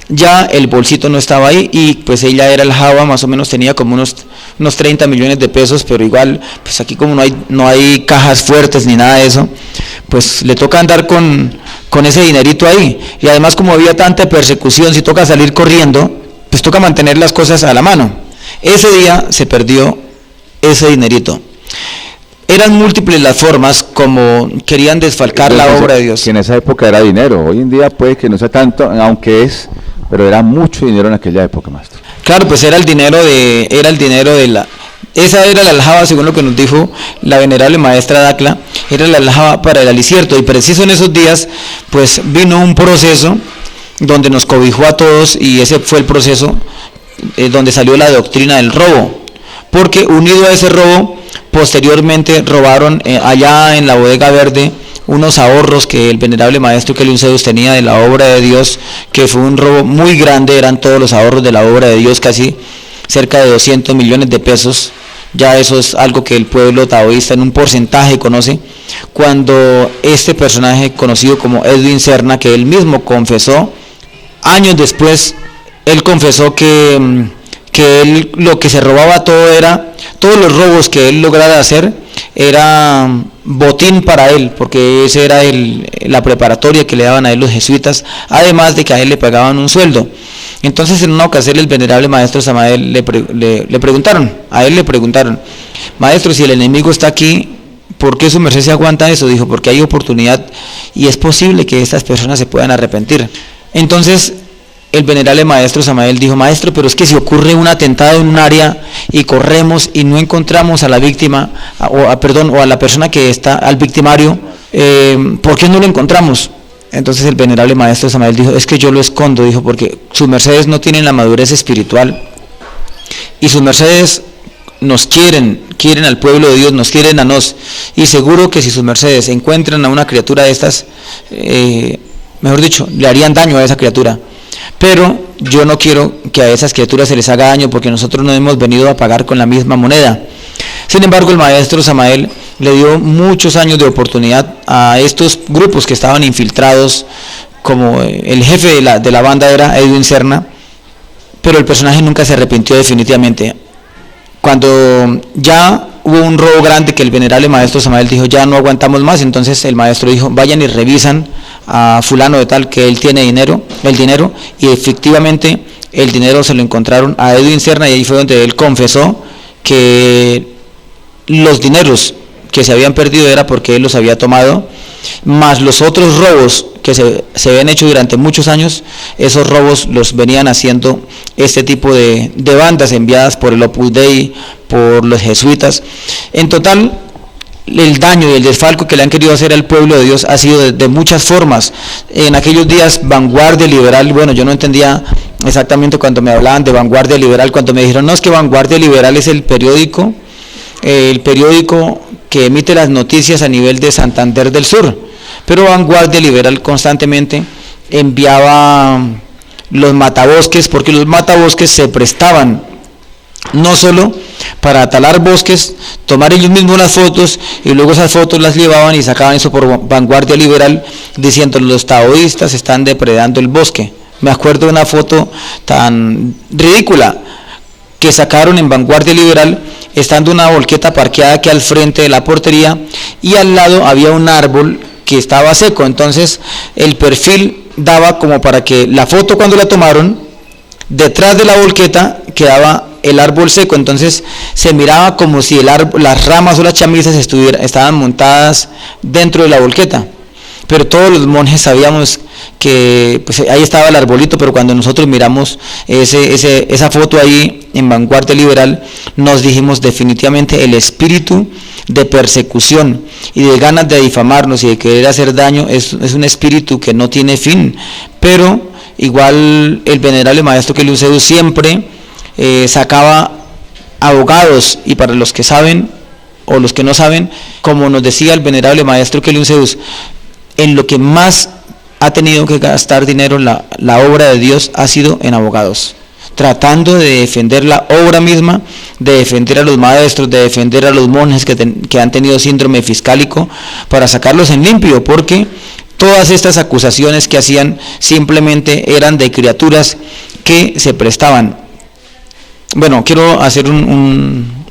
ya el bolsito no estaba ahí, y pues ella era el Java, más o menos tenía como unos 30 millones de pesos, pero igual, pues aquí como no hay cajas fuertes ni nada de eso, pues le toca andar con ese dinerito ahí, y además como había tanta persecución, si toca salir corriendo, pues toca mantener las cosas a la mano. Ese día se perdió ese dinerito. Eran múltiples las formas como querían desfalcar la obra de Dios. Que en esa época era dinero, hoy en día puede que no sea tanto, aunque pero era mucho dinero en aquella época, maestro. Claro, pues era el dinero de la... Esa era la aljaba, según lo que nos dijo la venerable maestra Dacla, era la aljaba para el alicierto, y preciso en esos días, pues vino un proceso donde nos cobijó a todos, y ese fue el proceso donde salió la doctrina del robo. Porque unido a ese robo, posteriormente robaron allá en la bodega verde unos ahorros que el venerable maestro Kelly Unceus tenía de la obra de Dios, que fue un robo muy grande, eran todos los ahorros de la obra de Dios, casi cerca de 200 millones de pesos. Ya eso es algo que el pueblo taoísta en un porcentaje conoce, cuando este personaje conocido como Edwin Serna, que él mismo confesó, años después, él confesó que él lo que se robaba todos los robos que él lograra hacer era botín para él, porque esa era la preparatoria que le daban a él los jesuitas, además de que a él le pagaban un sueldo. Entonces en una ocasión el venerable maestro Samael le preguntaron, maestro, si el enemigo está aquí, ¿por qué su merced se aguanta eso? Dijo, porque hay oportunidad y es posible que estas personas se puedan arrepentir. Entonces el venerable maestro Samael dijo, maestro, pero es que si ocurre un atentado en un área y corremos y no encontramos a la víctima, o a la persona que está, al victimario, ¿por qué no lo encontramos? Entonces el venerable maestro Samael dijo, es que yo lo escondo, dijo, porque sus mercedes no tienen la madurez espiritual, y sus mercedes nos quieren al pueblo de Dios, nos quieren a nos, y seguro que si sus mercedes encuentran a una criatura de estas, mejor dicho, le harían daño a esa criatura. Pero yo no quiero que a esas criaturas se les haga daño, porque nosotros no hemos venido a pagar con la misma moneda. Sin embargo, el maestro Samael le dio muchos años de oportunidad a estos grupos que estaban infiltrados, como el jefe de la banda era Edwin Serna, pero el personaje nunca se arrepintió definitivamente. Cuando ya hubo un robo grande que el venerable maestro Samael dijo, ya no aguantamos más, entonces el maestro dijo, vayan y revisan a fulano de tal que él tiene el dinero, y efectivamente el dinero se lo encontraron a Edwin Serna, y ahí fue donde él confesó que los dineros que se habían perdido era porque él los había tomado, más los otros robos que se habían hecho durante muchos años, esos robos los venían haciendo este tipo de bandas enviadas por el Opus Dei, por los jesuitas. En total, el daño y el desfalco que le han querido hacer al pueblo de Dios ha sido de muchas formas. En aquellos días, Vanguardia Liberal, bueno, yo no entendía exactamente cuando me hablaban de Vanguardia Liberal, cuando me dijeron, no, es que Vanguardia Liberal es el periódico que emite las noticias a nivel de Santander del Sur, pero Vanguardia Liberal constantemente enviaba los matabosques, porque los matabosques se prestaban no solo para talar bosques, tomar ellos mismos las fotos, y luego esas fotos las llevaban y sacaban eso por Vanguardia Liberal, diciendo los taoístas están depredando el bosque. Me acuerdo de una foto tan ridícula que sacaron en Vanguardia Liberal, estando una volqueta parqueada aquí al frente de la portería, y al lado había un árbol que estaba seco. Entonces el perfil daba como para que la foto, cuando la tomaron, detrás de la volqueta quedaba el árbol seco, entonces se miraba como si las ramas o las chamisas estaban montadas dentro de la volqueta. Pero todos los monjes sabíamos que pues ahí estaba el arbolito, pero cuando nosotros miramos esa foto ahí en Vanguardia Liberal, nos dijimos definitivamente el espíritu de persecución y de ganas de difamarnos y de querer hacer daño es un espíritu que no tiene fin, pero igual el venerable maestro Kelion Zeus siempre sacaba abogados, y para los que saben o los que no saben, como nos decía el venerable maestro Kelion Zeus, en lo que más ha tenido que gastar dinero la obra de Dios ha sido en abogados, tratando de defender la obra misma, de defender a los maestros, de defender a los monjes que han tenido síndrome fiscálico, para sacarlos en limpio, porque todas estas acusaciones que hacían simplemente eran de criaturas que se prestaban. Bueno, quiero hacer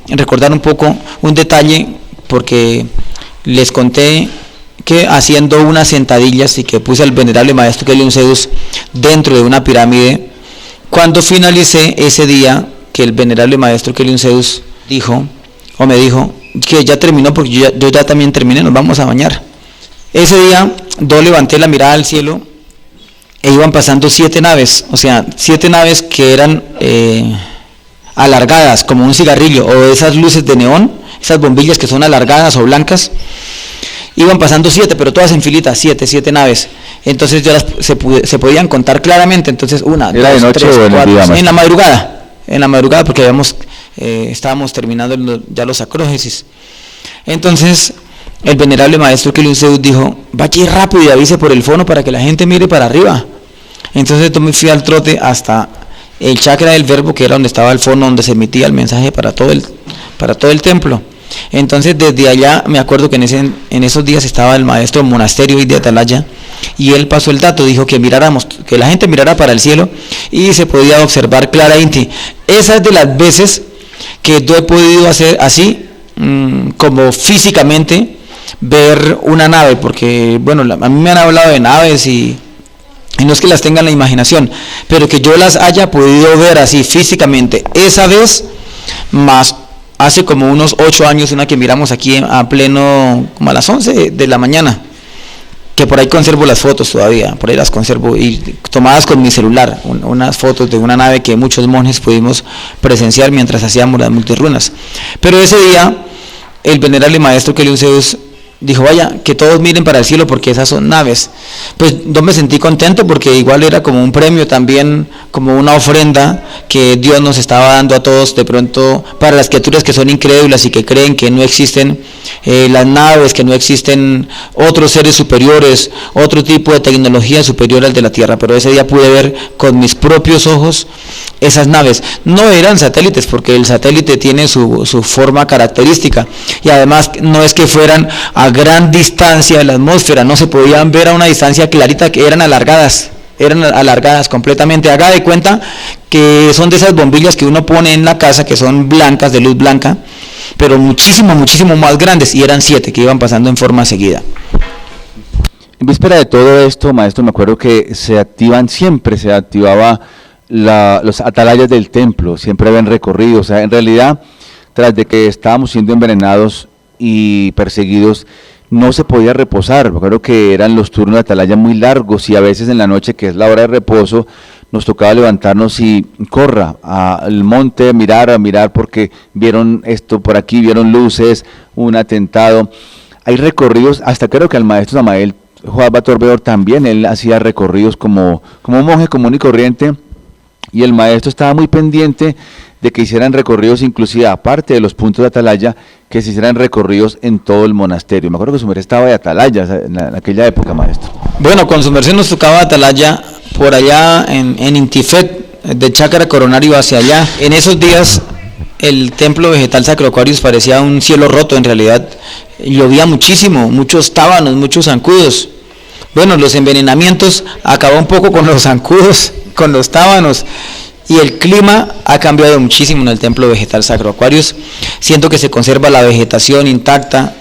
recordar un poco un detalle, porque les conté que haciendo unas sentadillas y que puse al venerable maestro Kelion Zeus dentro de una pirámide, cuando finalicé ese día, que el venerable maestro Kelion Zeus me dijo que ya terminó, porque yo ya también terminé, nos vamos a bañar. Ese día yo levanté la mirada al cielo e iban pasando 7 naves, o sea, 7 naves que eran alargadas como un cigarrillo, o esas luces de neón, esas bombillas que son alargadas o blancas. Iban pasando 7, pero todas en filita, 7 naves. Entonces se podían contar claramente. Entonces 1, 2, 3, 4, en la madrugada, porque estábamos terminando ya los acrógesis. Entonces el venerable maestro Kelion Zeus dijo: vaya rápido y avise por el fono para que la gente mire para arriba. Entonces yo me fui al trote hasta el chakra del verbo, que era donde estaba el fono, donde se emitía el mensaje para todo el templo. Entonces desde allá me acuerdo que en esos días estaba el maestro monasterio y de Atalaya, y él pasó el dato, dijo que miráramos, que la gente mirara para el cielo y se podía observar claramente. Esa es de las veces que yo he podido hacer así, como físicamente ver una nave, porque bueno, a mí me han hablado de naves y no es que las tenga en la imaginación, pero que yo las haya podido ver así físicamente, esa vez, más hace como unos 8 años, una que miramos aquí a pleno, como a las 11 de la mañana, que por ahí conservo las fotos todavía, por ahí las conservo, y tomadas con mi celular, unas fotos de una nave que muchos monjes pudimos presenciar mientras hacíamos las multirrunas. Pero ese día, el venerable maestro Kelion Zeus dijo: vaya, que todos miren para el cielo porque esas son naves. Pues yo me sentí contento, porque igual era como un premio también, como una ofrenda que Dios nos estaba dando a todos, de pronto, para las criaturas que son incrédulas y que creen que no existen las naves, que no existen otros seres superiores, otro tipo de tecnología superior al de la Tierra. Pero ese día pude ver con mis propios ojos esas naves. No eran satélites, porque el satélite tiene su forma característica, y además no es que fueran a gran distancia de la atmósfera, no se podían ver a una distancia clarita, que eran alargadas completamente. Haga de cuenta que son de esas bombillas que uno pone en la casa, que son blancas, de luz blanca, pero muchísimo más grandes, y eran 7 que iban pasando en forma seguida. En víspera de todo esto, maestro, me acuerdo que se activaba los atalayas del templo, siempre habían recorrido. O sea, en realidad, tras de que estábamos siendo envenenados y perseguidos, no se podía reposar. Me acuerdo que eran los turnos de atalaya muy largos, y a veces en la noche, que es la hora de reposo, nos tocaba levantarnos y corra al monte a mirar, porque vieron esto por aquí, vieron luces, un atentado. Hay recorridos, hasta creo que al maestro Samael Juan Batorbeor también, él hacía recorridos como un monje común y corriente, y el maestro estaba muy pendiente de que hicieran recorridos, inclusive aparte de los puntos de atalaya, que se hicieran recorridos en todo el monasterio. Me acuerdo que su merced estaba de atalaya en aquella época, maestro. Bueno, con su merced nos tocaba atalaya por allá en Intifet, de Chácara Coronario hacia allá. En esos días el templo vegetal Sacro Aquarius parecía un cielo roto. En realidad llovía muchísimo, muchos tábanos, muchos zancudos. Bueno, los envenenamientos acabó un poco con los zancudos, con los tábanos, y el clima ha cambiado muchísimo en el templo vegetal Sacro Aquarius. Siento que se conserva la vegetación intacta,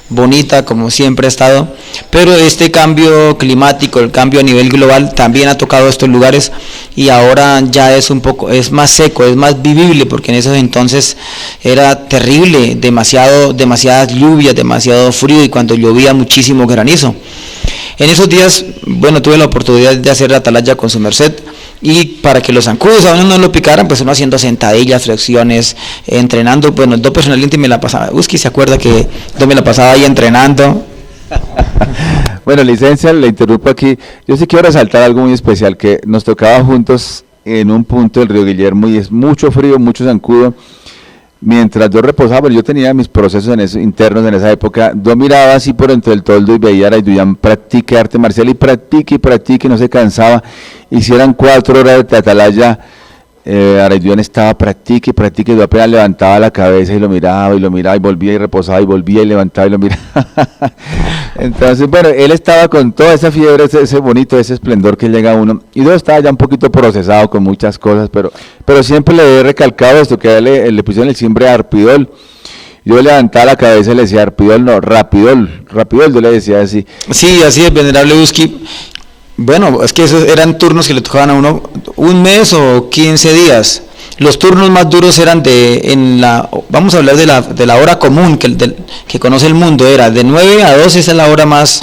bonita como siempre ha estado, pero este cambio climático, el cambio a nivel global, también ha tocado estos lugares, y ahora ya es más seco, es más vivible, porque en esos entonces era terrible, demasiadas lluvias, demasiado frío, y cuando llovía muchísimo granizo. En esos días, bueno, tuve la oportunidad de hacer la atalaya con su merced, y para que los zancudos a uno no lo picaran, pues uno haciendo sentadillas, flexiones, entrenando. Bueno, yo personalmente me la pasaba, Usky se acuerda que yo me la pasaba ahí entrenando. Bueno, licencia, le interrumpo aquí. Yo sí quiero resaltar algo muy especial, que nos tocaba juntos en un punto del río Guillermo y es mucho frío, mucho zancudo. Mientras yo reposaba, pero yo tenía mis procesos internos en esa época, yo miraba así por entre el toldo y veía a Raiduyan practique arte marcial y practique, no se cansaba. Hicieran 4 horas de atalaya, Raiduyan estaba practique, yo apenas levantaba la cabeza y lo miraba, y volvía y reposaba, y volvía y levantaba y lo miraba. Entonces, bueno, él estaba con toda esa fiebre, ese bonito, ese esplendor que llega a uno, y yo estaba ya un poquito procesado con muchas cosas, pero siempre le he recalcado esto, que le pusieron el simbre a Arpidol. Yo levantaba la cabeza y le decía Arpidol, no, Rapidol, yo le decía así. Sí, así es, venerable Usky. Bueno, es que esos eran turnos que le tocaban a uno un mes o 15 días. Los turnos más duros eran vamos a hablar de la hora común que conoce el mundo, era de 9 a 12, esa es la hora más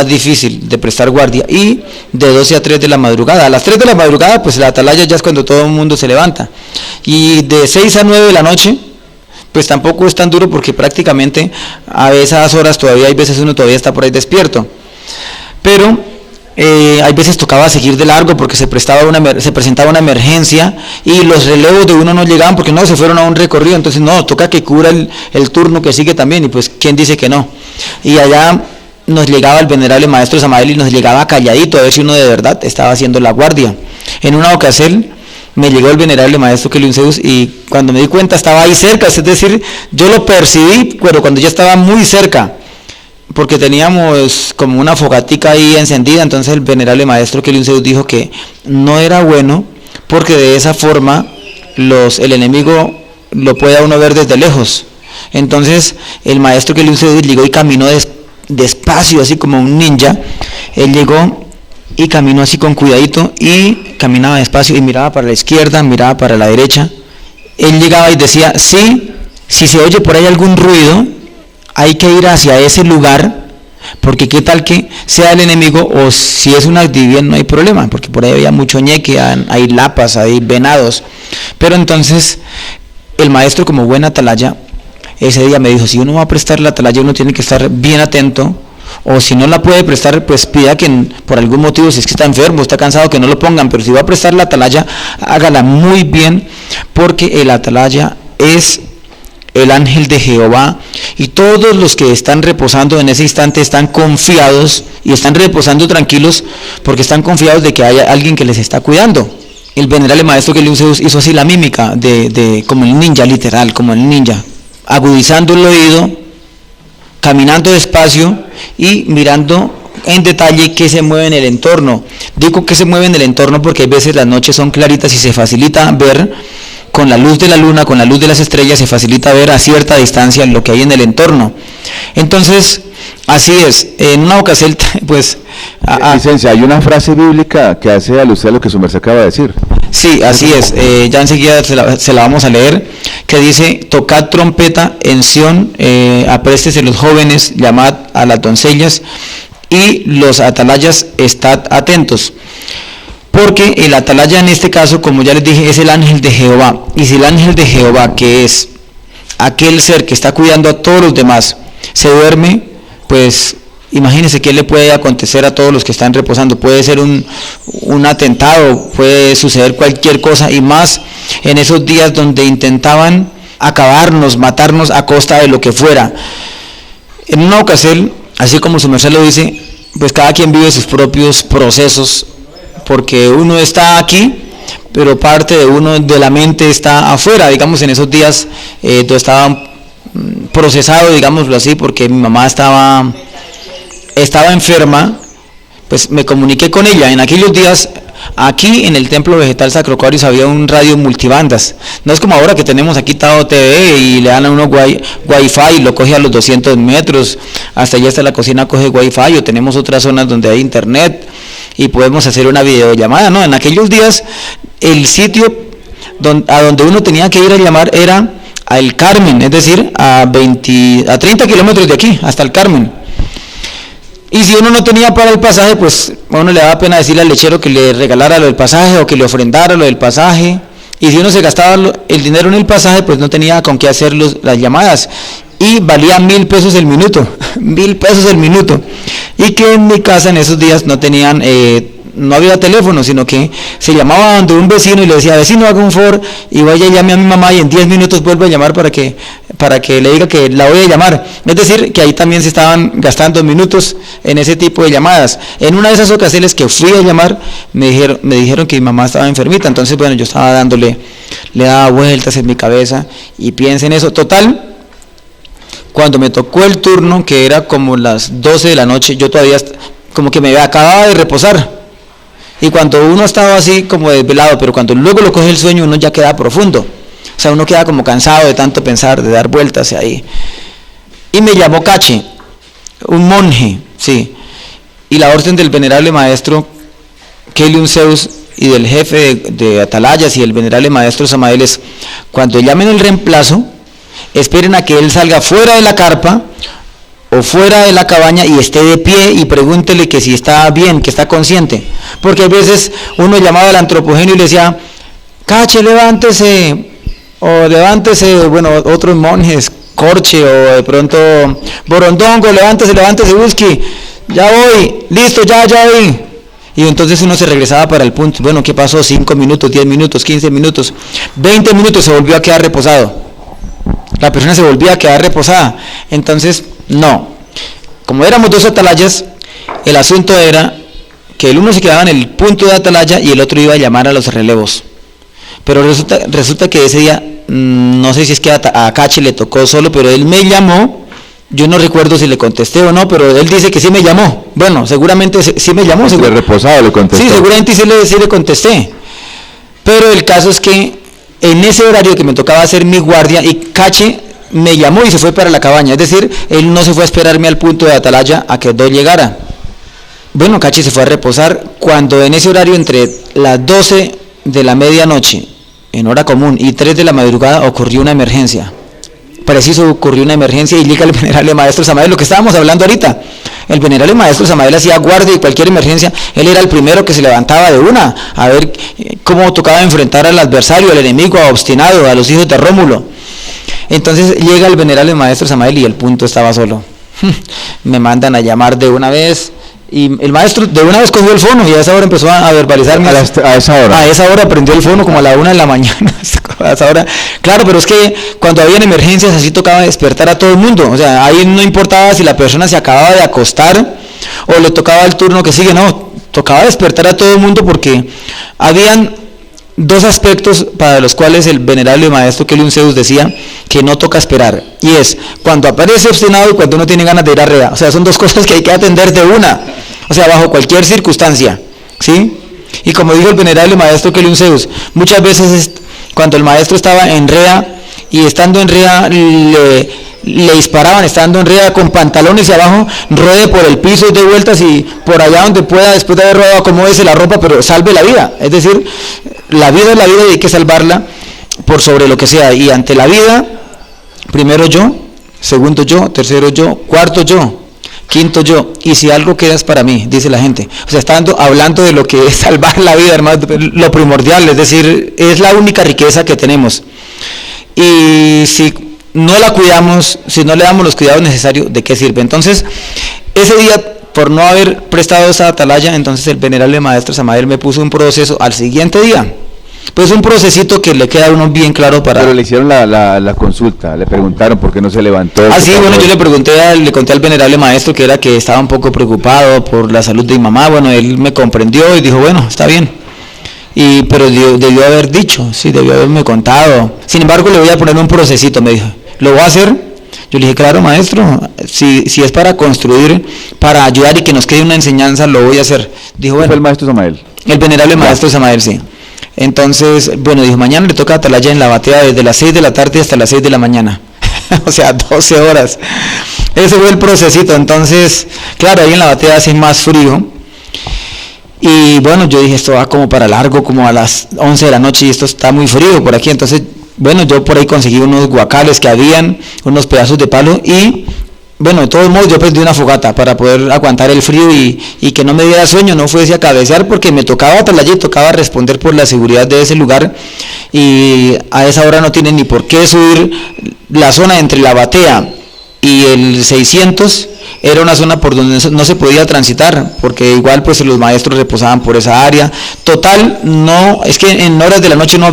difícil de prestar guardia, y de 12 a 3 de la madrugada. A las 3 de la madrugada, pues la atalaya ya es cuando todo el mundo se levanta, y de 6 a 9 de la noche, pues tampoco es tan duro, porque prácticamente a esas horas todavía hay veces uno todavía está por ahí despierto, pero hay veces tocaba seguir de largo porque se presentaba una emergencia y los relevos de uno no llegaban porque no se fueron a un recorrido, entonces no, toca que cubra el turno que sigue también, y pues quién dice que no. Y allá nos llegaba el venerable maestro Samael y nos llegaba calladito a ver si uno de verdad estaba haciendo la guardia. En una ocasión me llegó el venerable maestro Keliun Zeus, y cuando me di cuenta estaba ahí cerca, es decir, yo lo percibí, pero cuando ya estaba muy cerca, porque teníamos como una fogatica ahí encendida. Entonces el venerable maestro Keliun Zeus dijo que no era bueno, porque de esa forma el enemigo lo puede a uno ver desde lejos. Entonces el maestro Keliun Zeus llegó y caminó despacio, así como un ninja. Él llegó y caminó así con cuidadito, y caminaba despacio y miraba para la izquierda, miraba para la derecha. Él llegaba y decía, sí, si se oye por ahí algún ruido, hay que ir hacia ese lugar, porque qué tal que sea el enemigo, o si es una actividad no hay problema, porque por ahí había mucho ñeque, hay lapas, hay venados. Pero entonces el maestro, como buena atalaya, ese día me dijo, si uno va a prestar la atalaya, uno tiene que estar bien atento, o si no la puede prestar, pues pida que por algún motivo, si es que está enfermo, está cansado, que no lo pongan, pero si va a prestar la atalaya, hágala muy bien, porque el atalaya es el ángel de Jehová, y todos los que están reposando en ese instante están confiados y están reposando tranquilos, porque están confiados de que hay alguien que les está cuidando. El venerable maestro Keliun Zeus hizo así la mímica como el ninja, literal, como el ninja, agudizando el oído, caminando despacio y mirando en detalle qué se mueve en el entorno. Digo que se mueve en el entorno porque a veces las noches son claritas y se facilita ver con la luz de la luna, con la luz de las estrellas, se facilita ver a cierta distancia lo que hay en el entorno. Entonces, así es. En una ocasión, pues... Licencia, hay una frase bíblica que hace alusión a lo que su merced acaba de decir. Sí, así es. Ya enseguida se la vamos a leer, que dice, tocad trompeta en Sión, apréstese los jóvenes, llamad a las doncellas, y los atalayas, estad atentos. Porque el atalaya en este caso, como ya les dije, es el ángel de Jehová. Y si el ángel de Jehová, que es aquel ser que está cuidando a todos los demás, se duerme, pues imagínense qué le puede acontecer a todos los que están reposando. Puede ser un atentado, puede suceder cualquier cosa, y más en esos días donde intentaban acabarnos, matarnos a costa de lo que fuera. En una ocasión, así como su merced lo dice, pues cada quien vive sus propios procesos, porque uno está aquí, pero parte de uno de la mente está afuera. Digamos, en esos días yo estaba procesado, digámoslo así, porque mi mamá estaba enferma. Pues me comuniqué con ella. En aquellos días, aquí en el Templo Vegetal Sacrocuarios había un radio multibandas. No es como ahora que tenemos aquí Tao TV y le dan a uno Wi-Fi, lo coge a los 200 metros, hasta allá hasta la cocina coge Wi-Fi, o tenemos otras zonas donde hay internet y podemos hacer una videollamada. No, en aquellos días el sitio a donde uno tenía que ir a llamar era al Carmen, es decir, a 30 kilómetros de aquí, hasta el Carmen. Y si uno no tenía para el pasaje, pues a uno le daba pena decirle al lechero que le regalara lo del pasaje o que le ofrendara lo del pasaje. Y si uno se gastaba el dinero en el pasaje, pues no tenía con qué hacer las llamadas. Y valía 1,000 pesos el minuto, 1,000 pesos el minuto. Y que en mi casa en esos días no tenían, no había teléfono, sino que se llamaba donde un vecino y le decía, vecino, haga un favor y vaya y llame a mi mamá y en 10 minutos vuelve a llamar para que le diga que la voy a llamar. Es decir, que ahí también se estaban gastando minutos en ese tipo de llamadas. En una de esas ocasiones que fui a llamar, me dijeron que mi mamá estaba enfermita, entonces bueno, yo estaba le daba vueltas en mi cabeza y piensa en eso. Total, cuando me tocó el turno, que era como las 12 de la noche, yo todavía como que me acababa de reposar. Y cuando uno estaba así como desvelado, pero cuando luego lo coge el sueño, uno ya queda profundo. O sea, uno queda como cansado de tanto pensar, de dar vueltas ahí. Y me llamó Cache, un monje, sí. Y la orden del venerable maestro Kelium Zeus y del jefe de atalayas y el venerable maestro Samael es, cuando llamen el reemplazo, esperen a que él salga fuera de la carpa o fuera de la cabaña y esté de pie y pregúntele que si está bien, que está consciente. Porque a veces uno llamaba al antropogéneo y le decía, Cache, levántese, o levántese, bueno, otros monjes, Corche, o de pronto Borondongo, levántese, whisky, ya voy, listo, ya voy. Y entonces uno se regresaba para el punto, bueno, ¿qué pasó? 5 minutos, 10 minutos, 15 minutos, 20 minutos, se volvió a quedar reposado. La persona se volvía a quedar reposada. Entonces, no. Como éramos 2 atalayas, el asunto era que el uno se quedaba en el punto de atalaya y el otro iba a llamar a los relevos. Pero resulta que ese día, no sé si es que a Cache le tocó solo, pero él me llamó. Yo no recuerdo si le contesté o no, pero él dice que sí me llamó. Bueno, seguramente sí me llamó. De reposado le contestó. Sí, seguramente sí le contesté. Pero el caso es que en ese horario que me tocaba hacer mi guardia, y Cache me llamó y se fue para la cabaña. Es decir, él no se fue a esperarme al punto de atalaya a que yo llegara. Bueno, Cache se fue a reposar cuando en ese horario entre las 12 de la medianoche, en hora común, y 3 de la madrugada ocurrió una emergencia. Preciso ocurrió una emergencia y llega el venerable maestro Samael, lo que estábamos hablando ahorita. El venerable maestro Samael hacía guardia y cualquier emergencia, él era el primero que se levantaba de una, a ver cómo tocaba enfrentar al adversario, al enemigo, obstinado, a los hijos de Rómulo. Entonces llega el venerable maestro Samael y el punto estaba solo. Me mandan a llamar de una vez, y el maestro de una vez cogió el fono y a esa hora empezó a verbalizarme. A esa hora prendió el fono como a la 1 de la mañana. A esa hora, claro, pero es que cuando habían emergencias así tocaba despertar a todo el mundo. O sea, ahí no importaba si la persona se acababa de acostar o le tocaba el turno que sigue, no, tocaba despertar a todo el mundo porque habían 2 aspectos para los cuales el venerable maestro Kelium Zeus decía que no toca esperar, y es cuando aparece obstinado y cuando uno tiene ganas de ir a rea. O sea, son 2 cosas que hay que atender de una, o sea, bajo cualquier circunstancia, ¿sí? Y como dijo el venerable maestro Kelium Zeus, muchas veces cuando el maestro estaba en rea y estando en rea le disparaban, estando en rea con pantalones y abajo, ruede por el piso y de vueltas y por allá donde pueda, después de haber rodado, acomódese la ropa, pero salve la vida. Es decir, la vida es la vida y hay que salvarla por sobre lo que sea. Y ante la vida, primero yo, segundo yo, tercero yo, cuarto yo, quinto yo. Y si algo queda es para mí, dice la gente. O sea, hablando de lo que es salvar la vida, hermano, lo primordial, es decir, es la única riqueza que tenemos. Y si no la cuidamos, si no le damos los cuidados necesarios, ¿de qué sirve? Entonces, ese día, por no haber prestado esa atalaya, entonces el venerable maestro Samael me puso un proceso al siguiente día. Pues un procesito que le queda a uno bien claro para... Pero le hicieron la consulta, le preguntaron por qué no se levantó. Ah, sí, bueno, yo le conté al venerable maestro que estaba un poco preocupado por la salud de mi mamá. Bueno, él me comprendió y dijo, bueno, está bien. Pero debió haber dicho, sí, debió haberme contado. Sin embargo, le voy a poner un procesito, me dijo. ¿Lo voy a hacer? Yo le dije, claro, maestro, si es para construir, para ayudar y que nos quede una enseñanza, lo voy a hacer. Dijo, bueno. ¿Fue el maestro Samael? El venerable maestro Samael, sí. Entonces, bueno, dijo, mañana le toca atalaya en la batea desde las 6 de la tarde hasta las 6 de la mañana. O sea, 12 horas. Ese fue el procesito. Entonces, claro, ahí en la batea hace más frío. Y bueno, yo dije, esto va como para largo, como a las 11 de la noche y esto está muy frío por aquí. Entonces, bueno, yo por ahí conseguí unos guacales que habían, unos pedazos de palo y bueno, de todos modos yo prendí una fogata para poder aguantar el frío y que no me diera sueño, no fuese a cabecear, porque me tocaba Atalaya y tocaba responder por la seguridad de ese lugar, y a esa hora no tienen ni por qué subir. La zona entre la Batea y el 600 era una zona por donde no se podía transitar, porque igual pues los maestros reposaban por esa área. Total, no, es que en horas de la noche no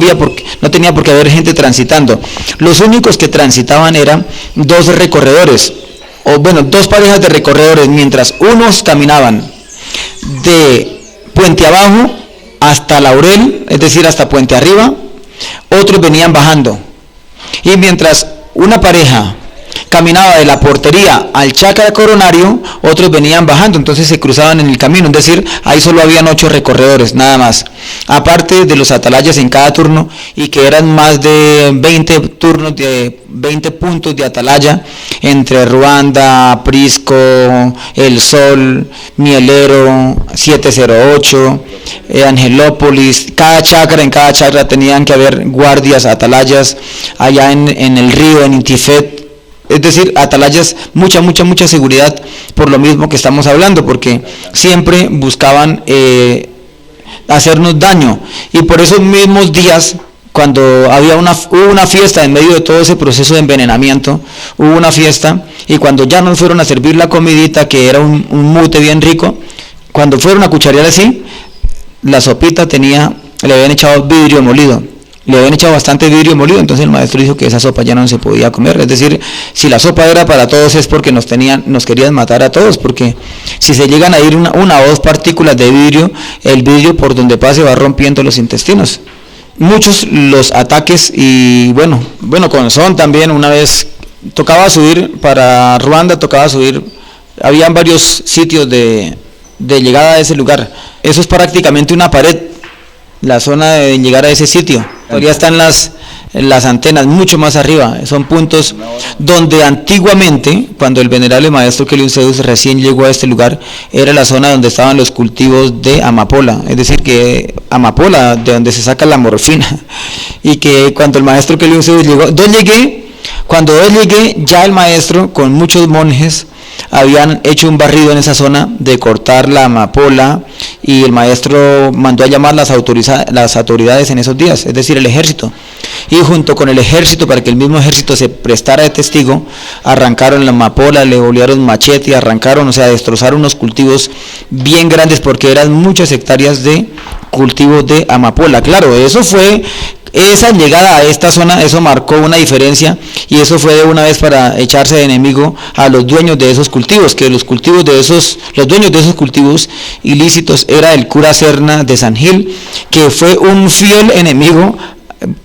tenía por qué haber gente transitando. Los únicos que transitaban eran dos recorredores, dos parejas de recorredores, mientras unos caminaban de Puente Abajo hasta Laurel, es decir, hasta Puente Arriba, otros venían bajando. Y mientras una pareja caminaba de la portería al Chácara Coronario, otros venían bajando, entonces se cruzaban en el camino, es decir, ahí solo habían 8 recorredores, nada más, aparte de los atalayas en cada turno, y que eran más de 20 turnos, de 20 puntos de atalaya, entre Ruanda, Prisco, El Sol, Mielero, 708, Angelópolis. En cada chácara tenían que haber guardias, atalayas, allá en el río, en Intifet. Es decir, atalayas, mucha seguridad, por lo mismo que estamos hablando, porque siempre buscaban hacernos daño. Y por esos mismos días, cuando hubo una fiesta en medio de todo ese proceso de envenenamiento, hubo una fiesta, y cuando ya nos fueron a servir la comidita, que era un mute bien rico, cuando fueron a cucharear así, la sopita le habían echado vidrio molido. Le habían echado bastante vidrio molido, entonces el maestro dijo que esa sopa ya no se podía comer. Es decir, si la sopa era para todos es porque nos querían matar a todos, porque si se llegan a ir una o dos partículas de vidrio, el vidrio por donde pase va rompiendo los intestinos. Muchos los ataques, y bueno, con Son también una vez tocaba subir para Ruanda, habían varios sitios de llegada a ese lugar. Eso es prácticamente una pared, la zona de llegar a ese sitio. Todavía están las antenas mucho más arriba, son puntos donde antiguamente, cuando el venerable maestro Kelion Zeus recién llegó a este lugar, era la zona donde estaban los cultivos de amapola, es decir, que amapola, de donde se saca la morfina, y que cuando el maestro Kelion Zeus llegó, cuando yo llegué, ya el maestro con muchos monjes habían hecho un barrido en esa zona de cortar la amapola, y el maestro mandó a llamar las autoridades en esos días, es decir, el ejército, y junto con el ejército, para que el mismo ejército se prestara de testigo, arrancaron la amapola, le olearon machete, destrozaron unos cultivos bien grandes, porque eran muchas hectáreas de cultivos de amapola. Claro, esa llegada a esta zona, eso marcó una diferencia, y eso fue de una vez para echarse de enemigo a los dueños de esos cultivos, que los dueños de esos cultivos ilícitos era el cura Serna de San Gil, que fue un fiel enemigo.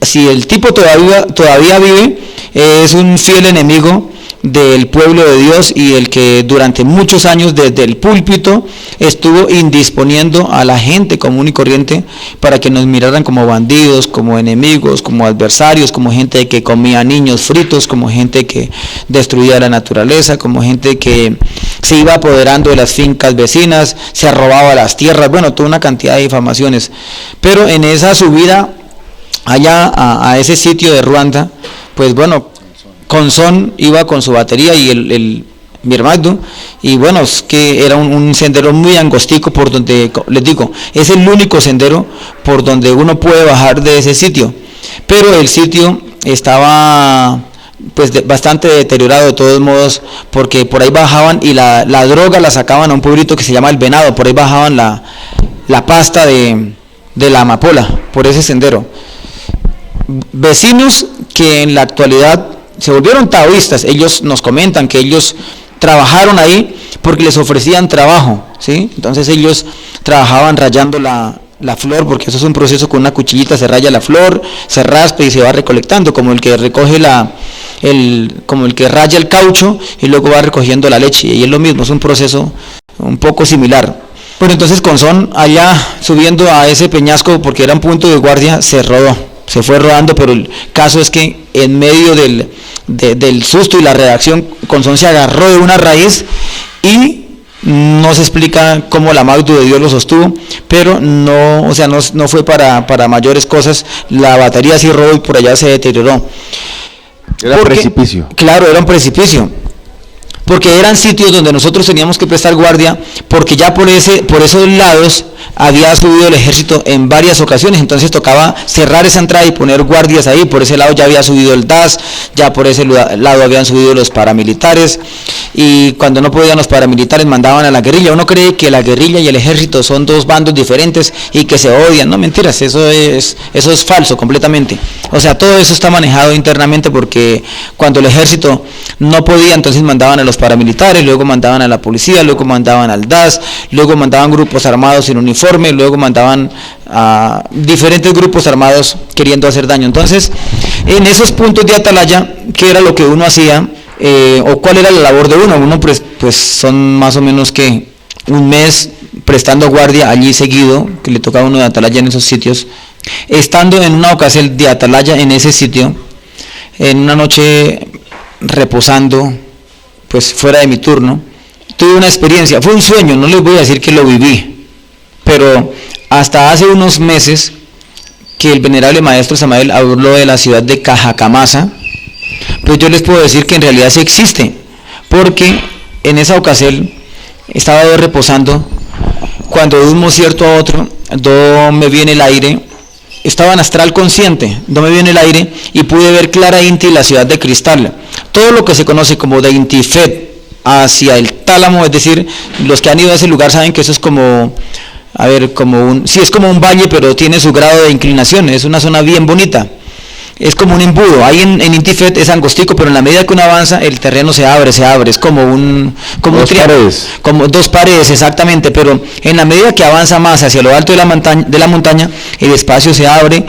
Si el tipo todavía vive, es un fiel enemigo del pueblo de Dios, y el que durante muchos años desde el púlpito estuvo indisponiendo a la gente común y corriente para que nos miraran como bandidos, como enemigos, como adversarios, como gente que comía niños fritos, como gente que destruía la naturaleza, como gente que se iba apoderando de las fincas vecinas, se robaba las tierras, toda una cantidad de difamaciones. Pero en esa subida allá a ese sitio de Ruanda, pues Son iba con su batería y mi hermano, y es que era un sendero muy angostico, por donde, les digo, es el único sendero por donde uno puede bajar de ese sitio, pero el sitio estaba bastante deteriorado de todos modos, porque por ahí bajaban y la droga la sacaban a un pueblito que se llama El Venado, por ahí bajaban la pasta de la amapola, por ese sendero. Vecinos que en la actualidad se volvieron taoístas, ellos nos comentan que ellos trabajaron ahí porque les ofrecían trabajo, ¿sí? Entonces ellos trabajaban rayando la flor, porque eso es un proceso, con una cuchillita se raya la flor, se raspa y se va recolectando, como el que recoge como el que raya el caucho y luego va recogiendo la leche, y es lo mismo, es un proceso un poco similar. Pero entonces con Son, allá subiendo a ese peñasco, porque era un punto de guardia, se fue rodando, pero el caso es que en medio del susto y la reacción, con Son se agarró de una raíz, y no se explica cómo la Magdu de Dios lo sostuvo, pero no fue para mayores cosas. La batería sí rodó y por allá se deterioró. Era precipicio. Claro, era un precipicio. porque eran sitios donde nosotros teníamos que prestar guardia, porque ya por esos lados había subido el ejército en varias ocasiones, entonces tocaba cerrar esa entrada y poner guardias ahí. Por ese lado ya había subido el DAS, ya por ese lado habían subido los paramilitares, y cuando no podían los paramilitares mandaban a la guerrilla. Uno cree que la guerrilla y el ejército son dos bandos diferentes y que se odian. No, mentiras, eso es falso completamente. O sea, todo eso está manejado internamente, porque cuando el ejército no podía, entonces mandaban a los paramilitares, luego mandaban a la policía, luego mandaban al DAS, luego mandaban grupos armados sin uniforme, luego mandaban a diferentes grupos armados queriendo hacer daño. Entonces, en esos puntos de atalaya, ¿qué era lo que uno hacía? O cuál era la labor de uno. Uno pues son más o menos que un mes prestando guardia allí seguido, que le tocaba a uno de atalaya en esos sitios. Estando en una ocasión de atalaya en ese sitio, en una noche reposando, pues fuera de mi turno, tuve una experiencia. Fue un sueño, no les voy a decir que lo viví, pero hasta hace unos meses que el venerable maestro Samael habló de la ciudad de Cajacamasa, pues yo les puedo decir que en realidad sí existe, porque en esa ocasión estaba yo reposando, cuando de un concierto a otro, yo me vi en el aire, estaba en astral consciente, yo me vi en el aire y pude ver Clara Inti, la ciudad de cristal, todo lo que se conoce como de Intifed hacia el tálamo, es decir, los que han ido a ese lugar saben que eso es como, es como un valle, pero tiene su grado de inclinación, es una zona bien bonita. Es como un embudo, ahí en Intifed es angostico, pero en la medida que uno avanza, el terreno se abre, es como dos paredes. Como dos paredes, exactamente, pero en la medida que avanza más hacia lo alto de la montaña, el espacio se abre,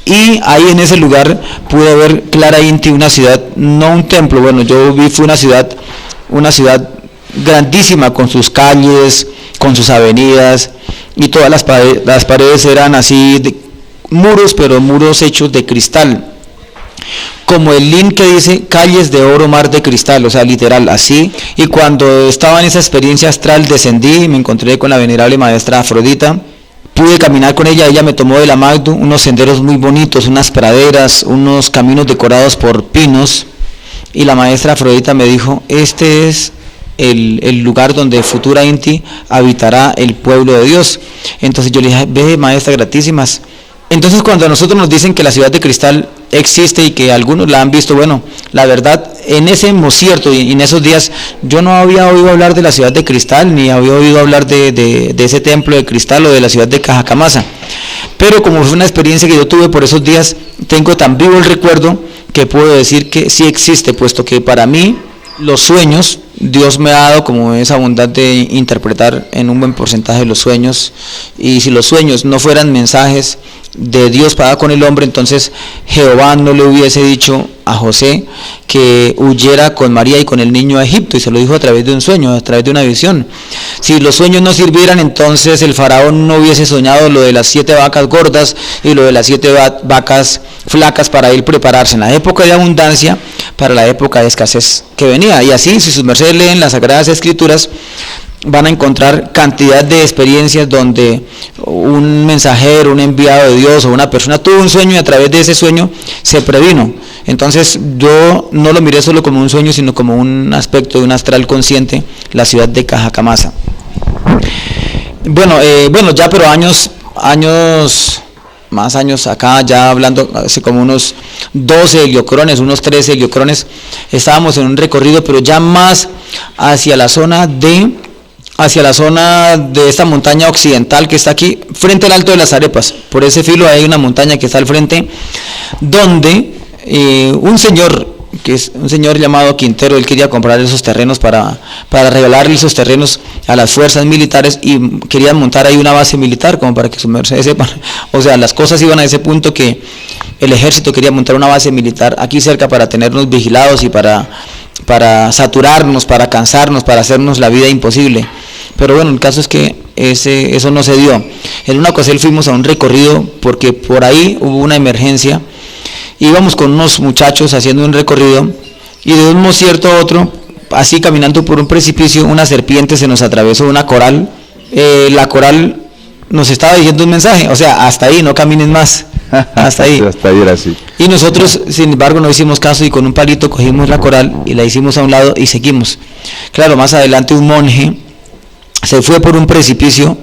y ahí en ese lugar pude ver Clara Inti, una ciudad, no un templo, bueno, yo vi, fue una ciudad grandísima, con sus calles, con sus avenidas, y todas las paredes eran así de muros, pero muros hechos de cristal, como el link que dice calles de oro, mar de cristal, o sea, literal, así. Y cuando estaba en esa experiencia astral, descendí y me encontré con la venerable maestra Afrodita, pude caminar con ella me tomó de la mano unos senderos muy bonitos, unas praderas, unos caminos decorados por pinos, y la maestra Afrodita me dijo, este es el lugar donde futura Inti habitará el pueblo de Dios. Entonces yo le dije, ve maestra, gratísimas. Entonces cuando a nosotros nos dicen que la ciudad de cristal existe y que algunos la han visto, bueno, la verdad, en ese mocierto y en esos días yo no había oído hablar de la ciudad de cristal, ni había oído hablar de ese templo de cristal o de la ciudad de Cajacamasa, pero como fue una experiencia que yo tuve por esos días, tengo tan vivo el recuerdo que puedo decir que sí existe, puesto que para mí los sueños, Dios me ha dado como esa bondad de interpretar en un buen porcentaje los sueños, y si los sueños no fueran mensajes de Dios para con el hombre, entonces Jehová no le hubiese dicho a José que huyera con María y con el niño a Egipto, y se lo dijo a través de un sueño, a través de una visión. Si los sueños no sirvieran, entonces el faraón no hubiese soñado lo de las 7 vacas gordas y lo de las 7 vacas flacas para él prepararse en la época de abundancia para la época de escasez que venía. Y así, si sus mercedes leen las Sagradas Escrituras, van a encontrar cantidad de experiencias donde un mensajero, un enviado de Dios o una persona tuvo un sueño y a través de ese sueño se previno. Entonces yo no lo miré solo como un sueño, sino como un aspecto de un astral consciente, la ciudad de Cajacamasa. Bueno, ya pero más años acá, ya hablando hace como unos 12 heliocrones, unos 13 heliocrones, estábamos en un recorrido, pero ya más hacia la zona de esta montaña occidental que está aquí, frente al Alto de las Arepas. Por ese filo hay una montaña que está al frente, donde un señor llamado Quintero, él quería comprar esos terrenos para regalarle esos terrenos a las fuerzas militares, y querían montar ahí una base militar, como para que sus mercedes sepan. O sea, las cosas iban a ese punto que el ejército quería montar una base militar aquí cerca para tenernos vigilados y para saturarnos, para cansarnos, para hacernos la vida imposible. Pero bueno, el caso es que eso no se dio. En una ocasión fuimos a un recorrido porque por ahí hubo una emergencia. Íbamos con unos muchachos haciendo un recorrido y de un mocierto a otro, así caminando por un precipicio, una serpiente se nos atravesó, una coral. La coral nos estaba diciendo un mensaje, o sea, hasta ahí, no caminen más, hasta ahí. Hasta ahí era así. Y nosotros, sin embargo, no hicimos caso y con un palito cogimos la coral y la hicimos a un lado y seguimos. Claro, más adelante un monje se fue por un precipicio,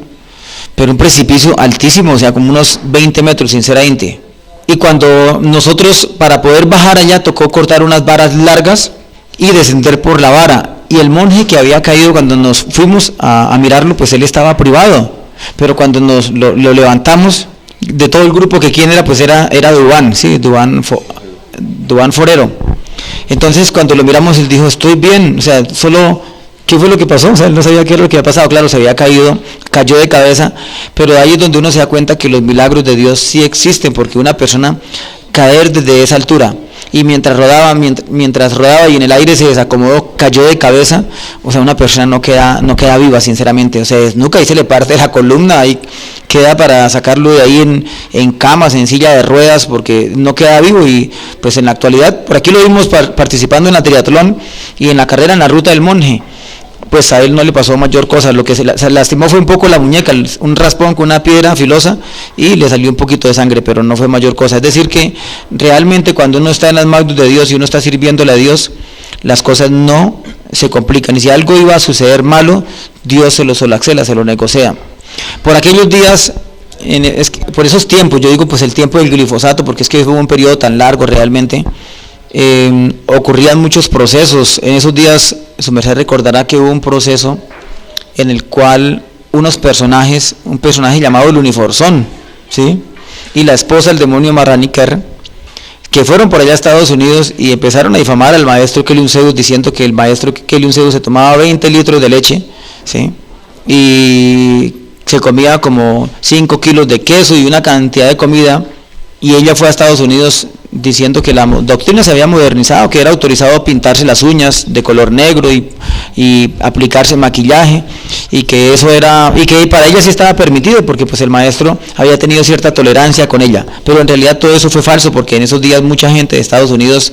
pero un precipicio altísimo, o sea, como unos 20 metros, sinceramente. Y cuando nosotros, para poder bajar allá, tocó cortar unas varas largas y descender por la vara. Y el monje que había caído, cuando nos fuimos a mirarlo, pues él estaba privado. Pero cuando nos lo levantamos, de todo el grupo, que quién era, pues era Dubán, sí, Dubán Forero. Entonces cuando lo miramos, él dijo, estoy bien, o sea, solo, ¿qué fue lo que pasó? O sea, él no sabía qué era lo que había pasado, claro, se había caído, cayó de cabeza, pero ahí es donde uno se da cuenta que los milagros de Dios sí existen, porque una persona caer desde esa altura, y mientras rodaba y en el aire se desacomodó, cayó de cabeza, o sea, una persona no queda viva, sinceramente, o sea, desnuca y se le parte la columna, ahí queda para sacarlo de ahí en camas, en silla de ruedas, porque no queda vivo. Y pues en la actualidad, por aquí lo vimos participando en la triatlón y en la carrera en la ruta del monje, pues a él no le pasó mayor cosa, lo que se lastimó fue un poco la muñeca, un raspón con una piedra filosa y le salió un poquito de sangre, pero no fue mayor cosa. Es decir que realmente cuando uno está en las manos de Dios y uno está sirviéndole a Dios, las cosas no se complican, y si algo iba a suceder malo, Dios se lo solaxela, se lo negocia. Por aquellos días, por esos tiempos, yo digo pues el tiempo del glifosato, porque es que fue un periodo tan largo realmente, ocurrían muchos procesos. En esos días, su merced recordará que hubo un proceso en el cual un personaje llamado el Uniforzón, ¿sí?, y la esposa, el demonio Marraniker, que fueron por allá a Estados Unidos y empezaron a difamar al maestro Keliun Zeus, diciendo que el maestro Keliun Zeus se tomaba 20 litros de leche, ¿sí?, y se comía como 5 kilos de queso y una cantidad de comida, y ella fue a Estados Unidos diciendo que la doctrina se había modernizado, que era autorizado pintarse las uñas de color negro y aplicarse maquillaje, y que eso era, y que para ella sí estaba permitido, porque pues el maestro había tenido cierta tolerancia con ella. Pero en realidad todo eso fue falso, porque en esos días mucha gente de Estados Unidos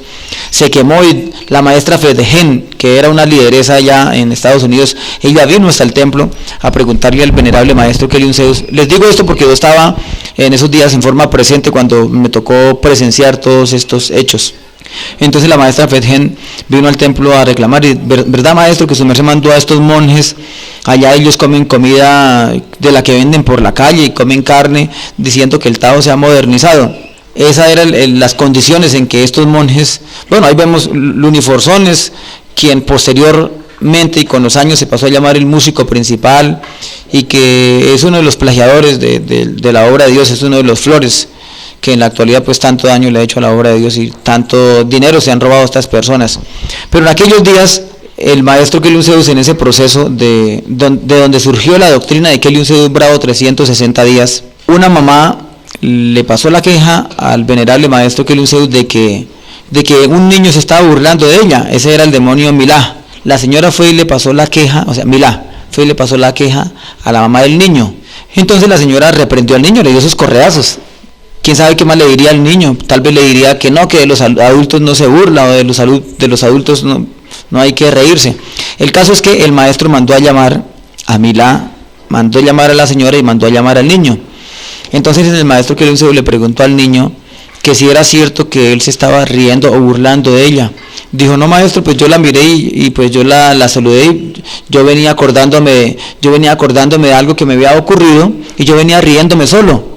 se quemó, y la maestra Fredgen, que era una lideresa allá en Estados Unidos, ella vino hasta el templo a preguntarle al venerable maestro Keliun Zeus. Les digo esto porque yo estaba en esos días en forma presente cuando me tocó presenciar todos estos hechos. Entonces la maestra Fredgen vino al templo a reclamar, y verdad, maestro, que su merced mandó a estos monjes, allá ellos comen comida de la que venden por la calle y comen carne, diciendo que el Tao se ha modernizado. Esas eran las condiciones en que estos monjes, bueno, ahí vemos Luniforzones, quien posteriormente y con los años se pasó a llamar el músico principal, y que es uno de los plagiadores de la obra de Dios, es uno de los Flores, que en la actualidad pues tanto daño le ha hecho a la obra de Dios y tanto dinero se han robado estas personas. Pero en aquellos días el maestro Keliun Zeus, en ese proceso de donde surgió la doctrina de Keliun Zeus Bravo 360 días, una mamá le pasó la queja al venerable maestro Keliun Zeus de que un niño se estaba burlando de ella. Ese era el demonio Milá. La señora fue y le pasó la queja, o sea, Milá fue y le pasó la queja a la mamá del niño. Entonces la señora reprendió al niño, le dio sus correazos. ¿Quién sabe qué más le diría al niño? Tal vez le diría que no, que de los adultos no se burla, o de los adultos no hay que reírse. El caso es que el maestro mandó a llamar a Milá, mandó a llamar a la señora y mandó a llamar al niño. Entonces el maestro Keliun Zeus le preguntó al niño que si era cierto que él se estaba riendo o burlando de ella. Dijo, no, maestro, pues yo la miré y pues yo la saludé, y yo venía acordándome de algo que me había ocurrido y yo venía riéndome solo.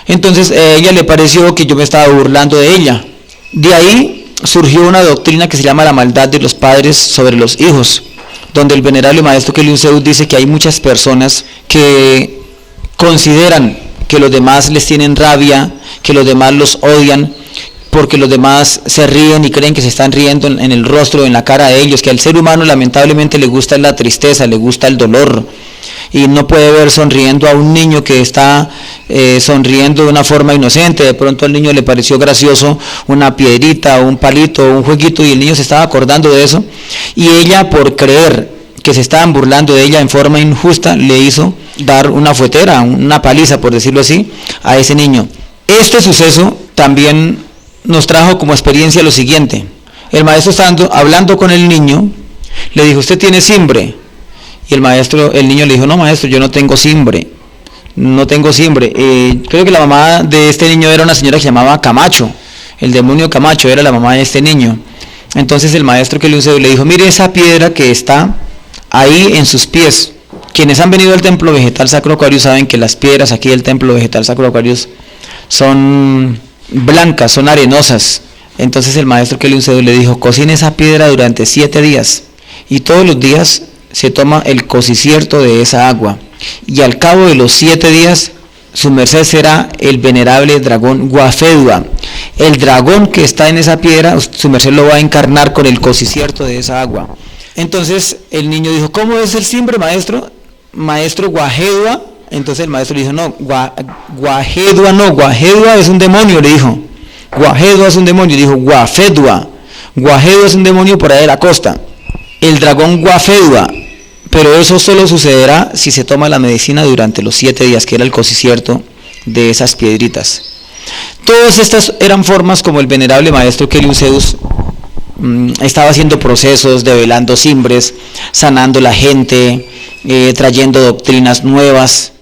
Entonces a ella le pareció que yo me estaba burlando de ella. De ahí surgió una doctrina que se llama la maldad de los padres sobre los hijos, donde el venerable maestro Keliun Zeus dice que hay muchas personas que consideran que los demás les tienen rabia, que los demás los odian, porque los demás se ríen y creen que se están riendo en el rostro, en la cara de ellos, que al ser humano lamentablemente le gusta la tristeza, le gusta el dolor, y no puede ver sonriendo a un niño que está sonriendo de una forma inocente. De pronto al niño le pareció gracioso una piedrita, un palito, un jueguito, y el niño se estaba acordando de eso, y ella, por creer que se estaban burlando de ella en forma injusta, le hizo dar una fuetera, una paliza, por decirlo así, a ese niño. Este suceso también nos trajo como experiencia lo siguiente. El maestro, estando hablando con el niño, le dijo, ¿usted tiene simbre? Y el niño le dijo, no, maestro, yo no tengo simbre. Creo que la mamá de este niño era una señora que se llamaba Camacho. El demonio Camacho era la mamá de este niño. Entonces el maestro Keliun Zeus le dijo, mire esa piedra que está ahí en sus pies. Quienes han venido al templo vegetal Sacro Aquarius saben que las piedras aquí del templo vegetal Sacro Aquarius son blancas, son arenosas. Entonces el maestro Keliun Zeus le dijo, cocine esa piedra durante 7 días y todos los días se toma el cocicierto de esa agua y al cabo de los 7 días su merced será el venerable dragón Guafedua. El dragón que está en esa piedra, su merced lo va a encarnar con el cocicierto de esa agua. Entonces el niño dijo, ¿cómo es el simbre, maestro? Maestro Guafedua. Entonces el maestro le dijo, no, Guafedua no, Guafedua es un demonio, le dijo. Guafedua es un demonio, dijo Guafedua. Guafedua es un demonio por ahí de la costa. El dragón Guafedua. Pero eso solo sucederá si se toma la medicina durante los 7 días, que era el cocicierto de esas piedritas. Todas estas eran formas como el venerable maestro Keliun Zeus estaba haciendo procesos, develando simbres, sanando la gente, trayendo doctrinas nuevas.